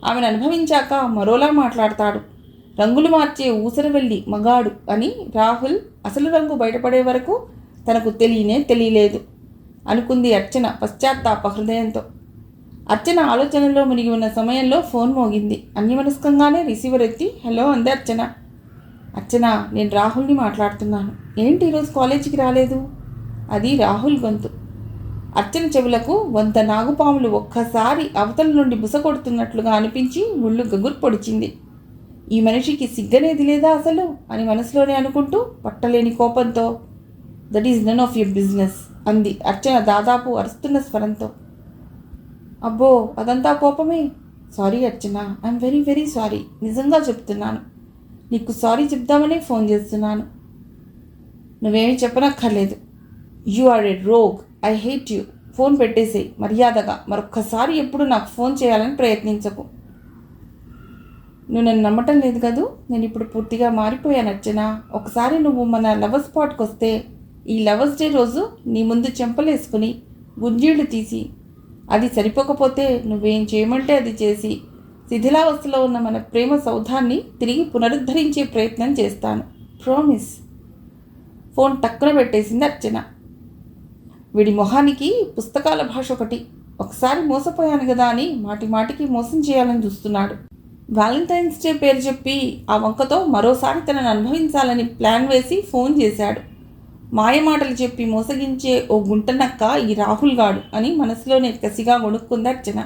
ఆమెను అనుభవించాక మరోలా మాట్లాడతాడు. రంగులు మార్చే ఊసరవెల్లి మగాడు అని రాహుల్ అసలు రంగు బయటపడే వరకు తనకు తెలియలేదు అనుకుంది అర్చన పశ్చాత్తాప హృదయంతో. అర్చన ఆలోచనలో మునిగి ఉన్న సమయంలో ఫోన్ మోగింది. అన్యమనస్కంగానే రిసీవర్ ఎత్తి హలో అంది అర్చన. అర్చన, నేను రాహుల్ని మాట్లాడుతున్నాను. ఏంటి ఈరోజు కాలేజీకి రాలేదు? అది రాహుల్ గొంతు. అర్చన చెవులకు 100 నాగుపాములు ఒక్కసారి అవతల నుండి బుస కొడుతున్నట్లుగా అనిపించి ముళ్ళు గగురు పొడిచింది. ఈ మనిషికి సిగ్గనేది లేదా అసలు అని మనసులోనే అనుకుంటూ పట్టలేని కోపంతో that is none of your business అంది అర్చన దాదాపు అరుస్తున్న స్వరంతో. అబ్బో, అదంతా కోపమే. Sorry Archana, I'm very very sorry. నిజంగా చెప్తున్నాను. నీకు సారీ చెప్దామనే ఫోన్ చేస్తున్నాను. నువ్వేమీ చెప్పనక్కర్లేదు. You are a rogue. I hate you. Phone పెట్టేసేయి మర్యాదగా. మరొక్కసారి ఎప్పుడు నాకు ఫోన్ చేయాలని ప్రయత్నించకు. నువ్వు నన్ను నమ్మటం లేదు కదూ. నేను ఇప్పుడు పూర్తిగా మారిపోయాను అర్చన. ఒకసారి నువ్వు మన లవర్ స్పాట్కి వస్తే ఈ లవర్స్ డే రోజు నీ ముందు చెంపలేసుకుని గుంజీళ్లు తీసి, అది సరిపోకపోతే నువ్వేం చేయమంటే అది చేసి శిథిలావస్థలో ఉన్న మన ప్రేమ సౌధాన్ని తిరిగి పునరుద్ధరించే ప్రయత్నం చేస్తాను. ప్రామిస్. ఫోన్ టక్కున పెట్టేసింది అర్చన. వీడి మొహానికి పుస్తకాల భాష ఒకటి. ఒకసారి మోసపోయాను కదా అని మాటికి మోసం చేయాలని చూస్తున్నాడు. వ్యాలంటైన్స్ డే పేరు చెప్పి ఆ వంకతో మరోసారి తనను అనుభవించాలని ప్లాన్ వేసి ఫోన్ చేశాడు. మాయమాటలు చెప్పి మోసగించే ఓ గుంటనక్క ఈ రాహుల్ గాడు అని మనసులోనే కసిగా వణుక్కుంది అర్చన.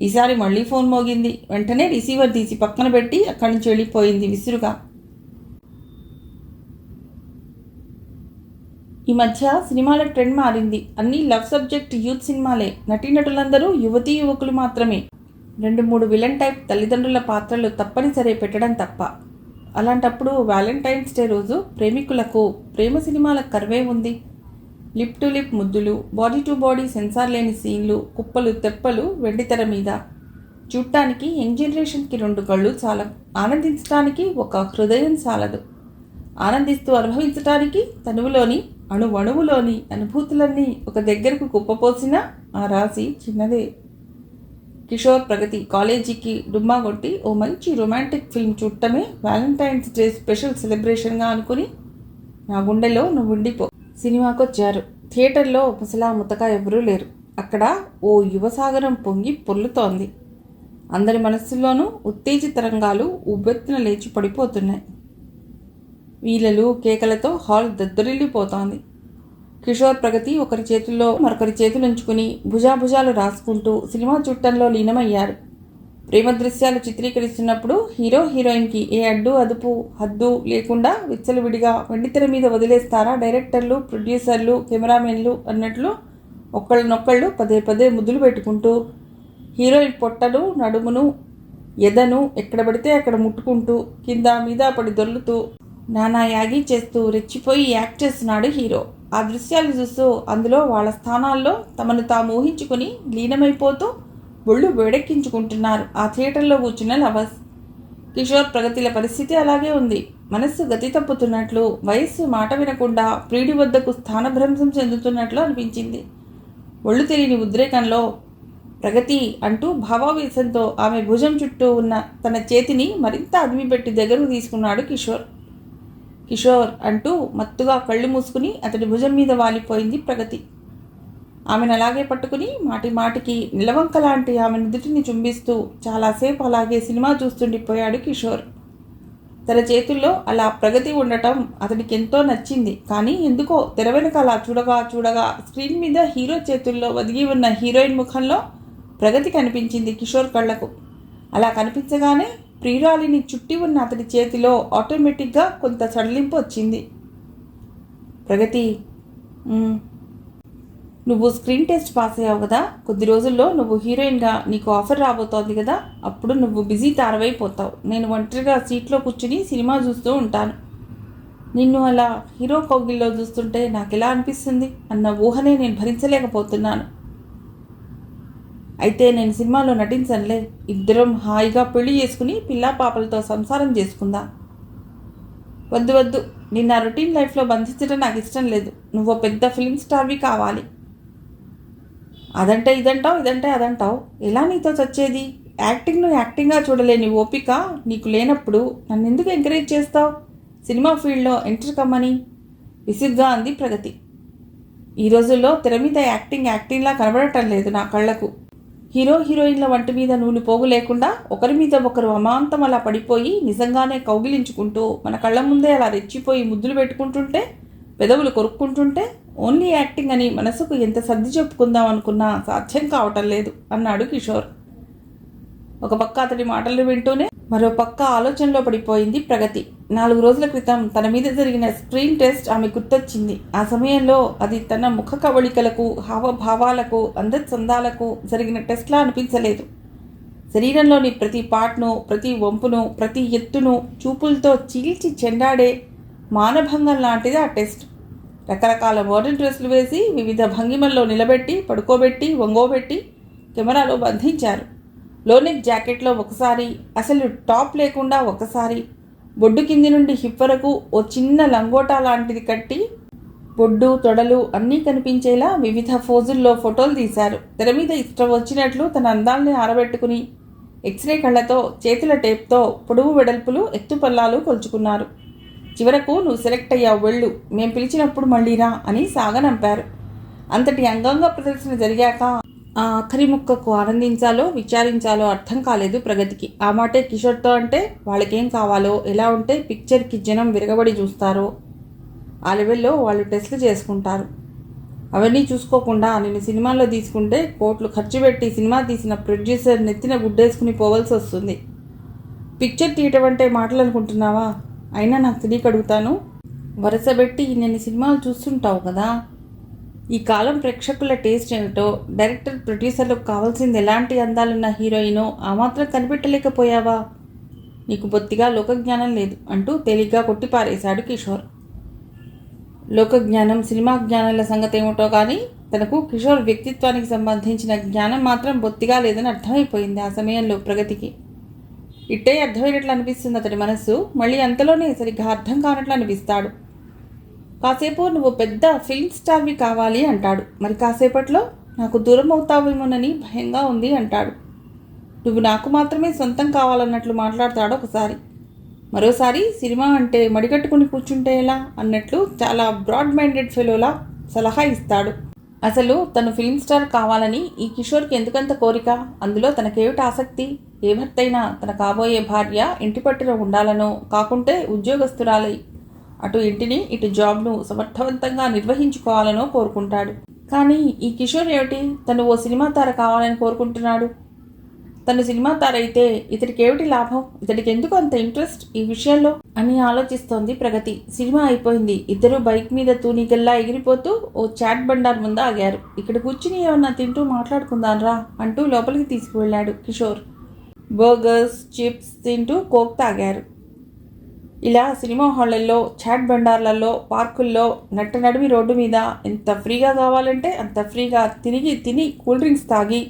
ఈసారి మళ్ళీ ఫోన్ మోగింది. వెంటనే రిసీవర్ తీసి పక్కన పెట్టి అక్కడి నుంచి వెళ్ళిపోయింది విసురుగా. ఈ మధ్య సినిమాల ట్రెండ్ మారింది. అన్నీ లవ్ సబ్జెక్ట్ యూత్ సినిమాలే. నటీనటులందరూ యువతీ యువకులు మాత్రమే. 2-3 విలన్ టైప్ తల్లిదండ్రుల పాత్రలు తప్పనిసరి పెట్టడం తప్ప. అలాంటప్పుడు వ్యాలంటైన్స్ డే రోజు ప్రేమికులకు ప్రేమ సినిమాల కర్వే ఉంది. లిప్ టు లిప్ ముద్దులు, బాడీ టు బాడీ సెన్సార్ లేని సీన్లు, కుప్పలు తెప్పలు వెండితెర మీద. చూడటానికి యంగ్ జనరేషన్కి 2 కళ్ళు చాలవు. ఆనందించడానికి ఒక హృదయం చాలదు. ఆనందిస్తూ అనుభవించటానికి తనువులోని అణువణువులోని అనుభూతులన్నీ ఒక దగ్గరకు కుప్పపోసినా ఆ రాశి చిన్నదే. కిషోర్ ప్రగతి కాలేజీకి డుమ్మా కొట్టి ఓ మంచి రొమాంటిక్ ఫిల్మ్ చూడటమే వ్యాలంటైన్స్ డే స్పెషల్ సెలబ్రేషన్గా అనుకుని నా గుండెలో నువ్వు ఉండిపో. సినిమాకు వచ్చారు. థియేటర్లో ముసలా ముతక ఎవరూ లేరు. అక్కడ ఓ యువసాగరం పొంగి పొర్లుతోంది. అందరి మనస్సుల్లోనూ ఉత్తేజిత తరంగాలు ఉవ్వెత్తున లేచి పడిపోతున్నాయి. వీలలు కేకలతో హాల్ దద్దరిల్లిపోతోంది. కిషోర్ ప్రగతి ఒకరి చేతుల్లో మరొకరి చేతులుంచుకుని భుజాభుజాలు రాసుకుంటూ సినిమా చూడటంలో లీనమయ్యారు. ప్రేమ దృశ్యాలు చిత్రీకరిస్తున్నప్పుడు హీరో హీరోయిన్కి ఏ అడ్డు అదుపు హద్దు లేకుండా విచ్చలవిడిగా వెండితెర మీద వదిలేస్తారా డైరెక్టర్లు, ప్రొడ్యూసర్లు, కెమెరామెన్లు అన్నట్లు ఒకళ్ళనొక్కళ్ళు పదే ముద్దులు పెట్టుకుంటూ హీరోయిన్ పొట్టను, నడుమును, ఎదను ఎక్కడ పడితే అక్కడ ముట్టుకుంటూ కింద మీద పడి దొర్లుతూ నానా యాగి చేస్తూ రెచ్చిపోయి యాక్ట్ చేస్తున్నాడు హీరో. ఆ దృశ్యాలు చూస్తూ అందులో వాళ్ళ స్థానాల్లో తమను తాము ఊహించుకుని లీనమైపోతూ ఒళ్ళు వేడెక్కించుకుంటున్నారు ఆ థియేటర్లో కూర్చున్న లవర్స్. కిషోర్ ప్రగతిల పరిస్థితి అలాగే ఉంది. మనస్సు గతి తప్పుతున్నట్లు, వయస్సు మాట వినకుండా ప్రియుడి వద్దకు స్థానభ్రంశం చెందుతున్నట్లు అనిపించింది. ఒళ్ళు తెలియని ఉద్రేకంలో ప్రగతి అంటూ భావావేశంతో ఆమె భుజం చుట్టూ ఉన్న తన చేతిని మరింత అదిమిపెట్టి దగ్గరకు తీసుకున్నాడు కిషోర్. కిషోర్ అంటూ మత్తుగా కళ్ళు మూసుకుని అతడి భుజం మీద వాలిపోయింది ప్రగతి. ఆమెను అలాగే పట్టుకుని మాటి మాటికి నిలవంక లాంటి ఆమె నుదుటిని చుంబిస్తూ చాలాసేపు అలాగే సినిమా చూస్తుండిపోయాడు కిషోర్. తన చేతుల్లో అలా ప్రగతి ఉండటం అతడికి ఎంతో నచ్చింది. కానీ ఎందుకో తెర వెనుక అలా చూడగా స్క్రీన్ మీద హీరో చేతుల్లో ఒదిగి ఉన్న హీరోయిన్ ముఖంలో ప్రగతి కనిపించింది కిషోర్ కళ్లకు. అలా కనిపించగానే ప్రియురాలిని చుట్టి ఉన్న అతడి చేతిలో ఆటోమేటిక్గా కొంత సడలింపు వచ్చింది. ప్రగతి, నువ్వు స్క్రీన్ టెస్ట్ పాస్ అయ్యావు కదా, కొద్ది రోజుల్లో నువ్వు హీరోయిన్గా నీకు ఆఫర్ రాబోతోంది కదా, అప్పుడు నువ్వు బిజీ తారవైపోతావు. నేను ఒంటరిగా సీట్లో కూర్చుని సినిమా చూస్తూ ఉంటాను. నిన్ను అలా హీరో కౌగిల్లో చూస్తుంటే నాకు ఎలా అనిపిస్తుంది అన్న ఊహనే నేను భరించలేకపోతున్నాను. అయితే నేను సినిమాలో నటించనులే. ఇద్దరం హాయిగా పెళ్లి చేసుకుని పిల్లా పాపలతో సంసారం చేసుకుందాం. వద్దు, నిన్న రొటీన్ లైఫ్లో బంధించడం నాకు ఇష్టం లేదు. నువ్వు పెద్ద ఫిల్మ్ స్టార్వి కావాలి. అదంటే ఇదంటావు అదంటావు. ఎలా నీతో చచ్చేది? యాక్టింగ్ను యాక్టింగ్గా చూడలేని ఓపిక నీకు లేనప్పుడు నన్ను ఎందుకు ఎంకరేజ్ చేస్తావు సినిమా ఫీల్డ్లో ఎంటర్ కమ్మని? విసుగ్గా అంది ప్రగతి. ఈ రోజుల్లో తెర మీద యాక్టింగ్లా కనబడటం లేదు నా కళ్లకు. హీరోయిన్ల వంటి మీద నూలు పోగు లేకుండా ఒకరి మీద ఒకరు అమాంతం అలా పడిపోయి నిజంగానే కౌగిలించుకుంటూ మన కళ్ళ ముందే అలా రెచ్చిపోయి ముద్దులు పెట్టుకుంటుంటే, పెదవులు కొరుక్కుంటుంటే ఓన్లీ యాక్టింగ్ అని మనసుకు ఎంత సర్ది చెప్పుకుందాం అనుకున్నా సాధ్యం కావటం లేదు అన్నాడు కిషోర్. ఒక పక్క అతడి మాటలు వింటూనే మరో పక్క ఆలోచనలో పడిపోయింది ప్రగతి. 4 రోజుల క్రితం తన మీద జరిగిన స్క్రీన్ టెస్ట్ ఆమె గుర్తొచ్చింది. ఆ సమయంలో అది తన ముఖ కవళికలకు, హావభావాలకు, అందచందాలకు జరిగిన టెస్ట్లా అనిపించలేదు. శరీరంలోని ప్రతి పార్ట్ను, ప్రతి వంపును, ప్రతి ఎత్తును చూపులతో చీల్చి చెండాడే మానభంగం లాంటిది ఆ టెస్ట్. రకరకాల మోడర్న్ డ్రెస్సులు వేసి వివిధ భంగిమల్లో నిలబెట్టి, పడుకోబెట్టి, వంగోబెట్టి కెమెరాలో బంధించారు. లోనెక్ జాకెట్లో ఒకసారి, అసలు టాప్ లేకుండా ఒకసారి, బొడ్డు కింది నుండి హిప్ వరకు ఓ చిన్న లంగోటా లాంటిది కట్టి బొడ్డు, తొడలు అన్నీ కనిపించేలా వివిధ ఫోజుల్లో ఫోటోలు తీశారు. తెర మీద ఇష్టం వచ్చినట్లు తన అందాల్ని ఆరబెట్టుకుని ఎక్స్రే కళ్ళతో, చేతుల టేప్తో పొడవు వెడల్పులు, ఎత్తుపల్లాలు కొలుచుకున్నారు. చివరకు నువ్వు సెలెక్ట్ అయ్యావు, వెళ్ళు, మేం పిలిచినప్పుడు మళ్ళీరా అని సాగనంపారు. అంతటి అంగాంగ ప్రదర్శన జరిగాక ఆ ఆఖరి ముక్కకు ఆనందించాలో విచారించాలో అర్థం కాలేదు ప్రగతికి. ఆ మాటే కిషోర్తో అంటే వాళ్ళకేం కావాలో, ఎలా ఉంటే పిక్చర్కి జనం విరగబడి చూస్తారో ఆ లెవెల్లో వాళ్ళు టెస్టులు చేసుకుంటారు. అవన్నీ చూసుకోకుండా నేను సినిమాల్లో తీసుకుంటే కోట్లు ఖర్చు పెట్టి సినిమా తీసిన ప్రొడ్యూసర్ నెత్తిన గుడ్డేసుకుని పోవాల్సి వస్తుంది. పిక్చర్ తీయటం అంటే మాటలు అనుకుంటున్నావా? అయినా నాకు తెలియక అడుగుతాను, వరుసబెట్టి నేను సినిమాలు చూస్తుంటావు కదా, ఈ కాలం ప్రేక్షకుల టేస్ట్ ఏమిటో, డైరెక్టర్ ప్రొడ్యూసర్లకు కావాల్సింది ఎలాంటి అందాలున్న హీరోయినో ఆ మాత్రం కనిపెట్టలేకపోయావా? నీకు బొత్తిగా లోకజ్ఞానం లేదు అంటూ తేలిగ్గా కొట్టిపారేశాడు కిషోర్. లోకజ్ఞానం, సినిమా జ్ఞానాల సంగతి ఏమిటో కానీ తనకు కిషోర్ వ్యక్తిత్వానికి సంబంధించిన జ్ఞానం మాత్రం బొత్తిగా లేదని అర్థమైపోయింది ఆ సమయంలో ప్రగతికి. ఇట్టే అర్థమైనట్లు అనిపిస్తుంది అతడి మనస్సు. మళ్ళీ అంతలోనే సరిగ్గా అర్థం కానట్లు అనిపిస్తాడు. కాసేపు నువ్వు పెద్ద ఫిల్మ్ స్టార్వి కావాలి అంటాడు. మరి కాసేపట్లో నాకు దూరం అవుతావేమోనని భయంగా ఉంది అంటాడు. నువ్వు నాకు మాత్రమే సొంతం కావాలన్నట్లు మాట్లాడతాడు ఒకసారి. మరోసారి సినిమా అంటే మడిగట్టుకుని కూర్చుంటే ఎలా అన్నట్లు చాలా బ్రాడ్ మైండెడ్ ఫెలోలా సలహా ఇస్తాడు. అసలు తను ఫిల్మ్ స్టార్ కావాలని ఈ కిషోర్కి ఎందుకంత కోరిక? అందులో తనకేమిటి ఆసక్తి? ఏ భర్తైనా తన కాబోయే భార్య ఇంటి పట్టున ఉండాలనో, కాకుంటే ఉద్యోగస్తురాలై అటు ఇంటిని ఇటు జాబ్ను సమర్థవంతంగా నిర్వహించుకోవాలనో కోరుకుంటాడు. కానీ ఈ కిషోర్ ఏమిటి, తను ఓ సినిమా తార కావాలని కోరుకుంటున్నాడు. తను సినిమా తార అయితే ఇతడికి ఏమిటి లాభం? ఇతడికి ఎందుకు అంత ఇంట్రెస్ట్ ఈ విషయంలో అని ఆలోచిస్తోంది ప్రగతి. సినిమా అయిపోయింది. ఇద్దరు బైక్ మీద తూనిగల్లా ఎగిరిపోతూ ఓ చాట్ బండార్ ముందు ఆగారు. ఇక్కడ కూర్చుని ఏమన్నా తింటూ మాట్లాడుకుందాన్రా అంటూ లోపలికి తీసుకువెళ్ళాడు కిషోర్. బర్గర్స్, చిప్స్ తింటూ కోక్ తాగారు. ఇలా సినిమా హాళ్ళల్లో, చాట్ బండార్లలో, పార్కుల్లో, నడిమి రోడ్డు మీద ఎంత ఫ్రీగా కావాలంటే అంత ఫ్రీగా తిని కూల్ డ్రింక్స్ తాగి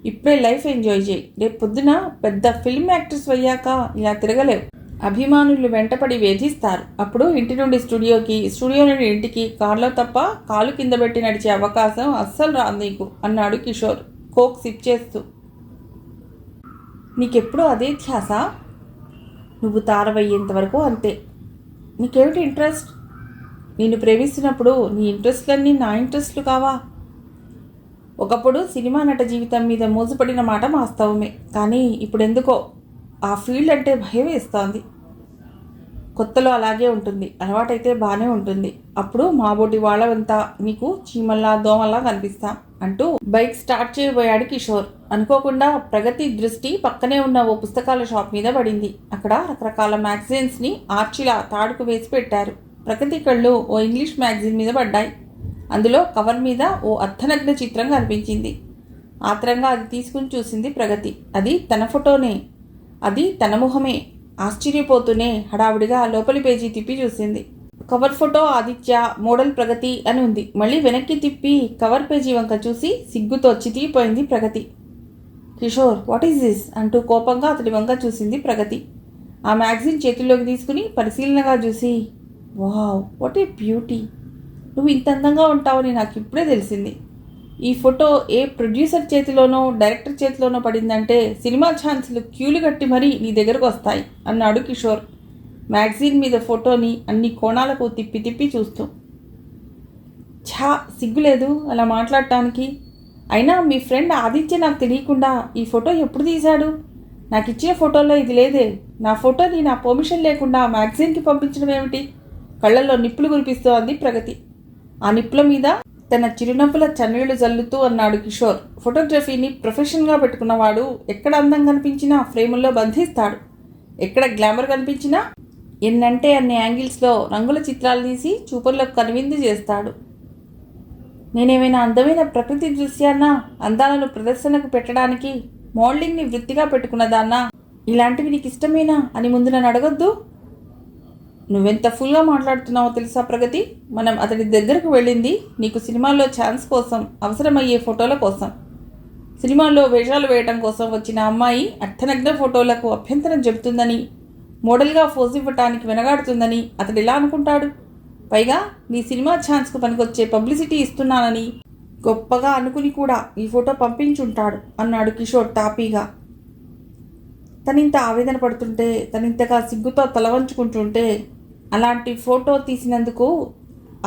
ఇప్పుడే లైఫ్ ఎంజాయ్ చేయి. రేపు పొద్దున పెద్ద ఫిల్మ్ యాక్ట్రెస్ అయ్యాక ఇలా తిరగలేవు. అభిమానులు వెంటపడి వేధిస్తారు. అప్పుడు ఇంటి నుండి స్టూడియో నుండి ఇంటికి కార్లో తప్ప కాలు కింద పెట్టి నడిచే అవకాశం అస్సలు రాదు నీకు అన్నాడు కిషోర్ కోక్ సిప్ చేస్తూ. నీకెప్పుడు అదే ధ్యాస? నువ్వు తారవయ్యేంత వరకు అంతే. నీకేమిటి ఇంట్రెస్ట్? నేను ప్రేమిస్తున్నప్పుడు నీ ఇంట్రెస్ట్లన్నీ నా ఇంట్రెస్ట్లు కావా? ఒకప్పుడు సినిమా నట జీవితం మీద మోజుపడిన మాట వాస్తవమే. కానీ ఇప్పుడెందుకో ఆ ఫీల్డ్ అంటే భయం వేస్తోంది. కొత్తలో అలాగే ఉంటుంది, అలవాటైతే బాగానే ఉంటుంది. అప్పుడు మాబోటి వాళ్ళంతా నీకు చీమల్లా దోమల్లా కనిపిస్తాం అంటూ బైక్ స్టార్ట్ చేయబోయాడు కిషోర్. అనుకోకుండా ప్రగతి దృష్టి పక్కనే ఉన్న ఓ పుస్తకాల షాప్ మీద పడింది. అక్కడ రకరకాల మ్యాగజైన్స్ని ఆర్చిలా తాడుకు వేసి పెట్టారు. ప్రగతి కళ్ళు ఓ ఇంగ్లీష్ మ్యాగజైన్ మీద పడ్డాయి. అందులో కవర్ మీద ఓ అర్ధనగ్న చిత్రం కనిపించింది. ఆత్రంగా అది తీసుకుని చూసింది ప్రగతి. అది తన ఫోటోనే, అది తన ముఖమే. ఆశ్చర్యపోతూనే హడావుడిగా లోపలి పేజీ తిప్పి చూసింది. కవర్ ఫోటో ఆదిత్య, మోడల్ ప్రగతి అని ఉంది. మళ్ళీ వెనక్కి తిప్పి కవర్ పేజీ వంక చూసి సిగ్గుతో చితికిపోయింది ప్రగతి. కిషోర్, వాట్ ఈస్ దిస్ అంటూ కోపంగా అతడి వంక చూసింది ప్రగతి. ఆ మ్యాగజైన్ చేతుల్లోకి తీసుకుని పరిశీలనగా చూసి, వావ్, వాట్ ఏ బ్యూటీ, నువ్వు ఇంత అందంగా ఉంటావని నాకు ఇప్పుడే తెలిసింది. ఈ ఫోటో ఏ ప్రొడ్యూసర్ చేతిలోనో డైరెక్టర్ చేతిలోనో పడిందంటే సినిమా ఛాన్సులు క్యూలు కట్టి మరీ నీ దగ్గరకు వస్తాయి అన్నాడు కిషోర్ మ్యాగజైన్ మీద ఫోటోని అన్ని కోణాలకు తిప్పి తిప్పి చూస్తూ. ఛా, సిగ్గులేదు అలా మాట్లాడటానికి. అయినా మీ ఫ్రెండ్ ఆదిత్య నాకు తెలియకుండా ఈ ఫోటో ఎప్పుడు తీశాడు? నాకు ఇచ్చిన ఫోటోలో ఇది లేదే. నా ఫోటోని నా పర్మిషన్ లేకుండా మ్యాగజైన్కి పంపించడం ఏమిటి? కళ్ళల్లో నిప్పులు కురిపిస్తూ అంది ప్రగతి. ఆ నిప్పుల మీద తన చిరునవ్వుల చన్నీళ్లు జల్లుతూ అన్నాడు కిషోర్. ఫోటోగ్రఫీని ప్రొఫెషన్గా పెట్టుకున్నవాడు ఎక్కడ అందం కనిపించినా ఫ్రేముల్లో బంధిస్తాడు. ఎక్కడ గ్లామర్ కనిపించినా ఎన్నంటే అన్ని యాంగిల్స్లో రంగుల చిత్రాలు తీసి చూపర్లకు కనువిందు చేస్తాడు. నేనేమైనా అందమైన ప్రకృతి దృశ్యాన్నా, అందాలను ప్రదర్శనకు పెట్టడానికి మోడలింగ్ని వృత్తిగా పెట్టుకున్నదాన్నా? ఇలాంటివి నీకు ఇష్టమేనా అని ముందు నన్ను అడగొద్దు. నువ్వెంత ఫుల్గా మాట్లాడుతున్నావో తెలుసా ప్రగతి? మనం అతడి దగ్గరకు వెళ్ళింది నీకు సినిమాల్లో ఛాన్స్ కోసం, అవసరమయ్యే ఫోటోల కోసం. సినిమాల్లో వేషాలు వేయటం కోసం వచ్చిన అమ్మాయి అర్థనగ్న ఫోటోలకు అభ్యంతరం చెబుతుందని, మోడల్గా ఫోజ్ ఇవ్వటానికి వెనగాడుతుందని అతడు ఎలా అనుకుంటాడు? పైగా నీ సినిమా ఛాన్స్కు పనికొచ్చే పబ్లిసిటీ ఇస్తున్నానని గొప్పగా అనుకుని కూడా ఈ ఫోటో పంపించుంటాడు అన్నాడు కిషోర్ తాపీగా. తనింత ఆవేదన పడుతుంటే, తనింతగా సిగ్గుతో తలవంచుకుంటుంటే అలాంటి ఫోటో తీసినందుకు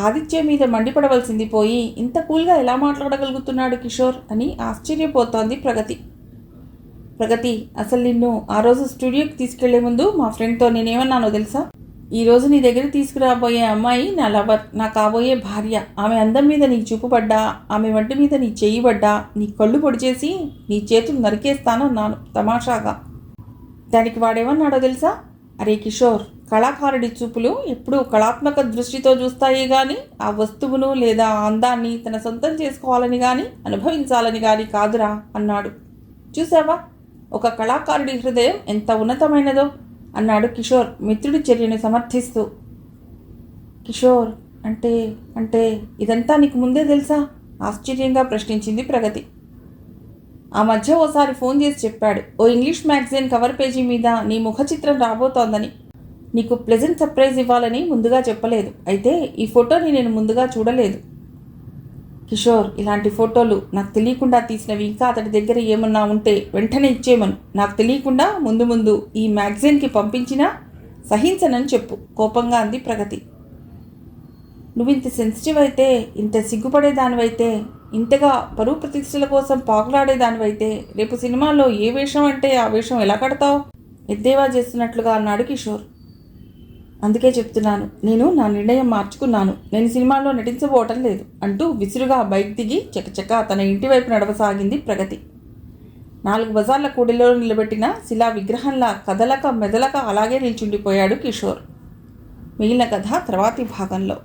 ఆదిత్య మీద మండిపడవలసింది పోయి ఇంత కూల్గా ఎలా మాట్లాడగలుగుతున్నాడు కిషోర్ అని ఆశ్చర్యపోతోంది ప్రగతి. ప్రగతి, అసలు నిన్ను ఆ రోజు స్టూడియోకి తీసుకెళ్లే ముందు మా ఫ్రెండ్తో నేనేమన్నానో తెలుసా? ఈరోజు నీ దగ్గర తీసుకురాబోయే అమ్మాయి నా లవర్, నా కాబోయే భార్య. ఆమె అందం మీద నీ చూపుపడ్డా, ఆమె వంటి మీద నీ చెయ్యి పడ్డా నీ కళ్ళు పొడి చేసి నీ చేతులు నరికేస్తానన్నాను తమాషాగా. దానికి వాడేమన్నాడో తెలుసా? అరే కిషోర్, కళాకారుడి చూపులు ఎప్పుడూ కళాత్మక దృష్టితో చూస్తాయి కానీ ఆ వస్తువును లేదా అందాన్ని తన సొంతం చేసుకోవాలని కానీ అనుభవించాలని కానీ కాదురా అన్నాడు. చూసావా, ఒక కళాకారుడి హృదయం ఎంత ఉన్నతమైనదో అన్నాడు కిషోర్ మిత్రుడి చర్యను సమర్థిస్తూ. కిషోర్, అంటే అంటే ఇదంతా నీకు ముందే తెలుసా? ఆశ్చర్యంగా ప్రశ్నించింది ప్రగతి. ఆ మధ్య ఓసారి ఫోన్ చేసి చెప్పాడు. ఓ ఇంగ్లీష్ మ్యాగజైన్ కవర్ పేజీ మీద నీ ముఖ చిత్రం రాబోతోందని. నీకు ప్లెజెంట్ సర్ప్రైజ్ ఇవ్వాలని ముందుగా చెప్పలేదు. అయితే ఈ ఫోటోని నేను ముందుగా చూడలేదు. కిషోర్, ఇలాంటి ఫోటోలు నాకు తెలియకుండా తీసినవి ఇంకా అతడి దగ్గర ఏమన్నా ఉంటే వెంటనే ఇచ్చేయమను. నాకు తెలియకుండా ముందు ఈ మ్యాగజైన్కి పంపించినా సహించనని చెప్పు కోపంగా అంది ప్రగతి. నువ్వు ఇంత సెన్సిటివ్ అయితే, ఇంత సిగ్గుపడేదానివైతే, ఇంతగా పరువు ప్రతిష్టల కోసం పాకులాడేదానివైతే రేపు సినిమాలో ఏ వేషం అంటే ఆ వేషం ఎలా కడతావు? ఎద్దేవా చేస్తున్నట్లుగా అన్నాడు కిషోర్. అందుకే చెప్తున్నాను, నేను నా నిర్ణయం మార్చుకున్నాను. నేను సినిమాలో నటించబోవటం లేదు అంటూ విసురుగా బైక్ దిగి చకచక తన ఇంటి వైపు నడవసాగింది ప్రగతి. 4 బజార్ల కూడిలో నిలబెట్టిన శిలా విగ్రహంలా కదలక మెదలక అలాగే నిల్చుండిపోయాడు కిషోర్. మిగిలిన కథ తర్వాతి భాగంలో.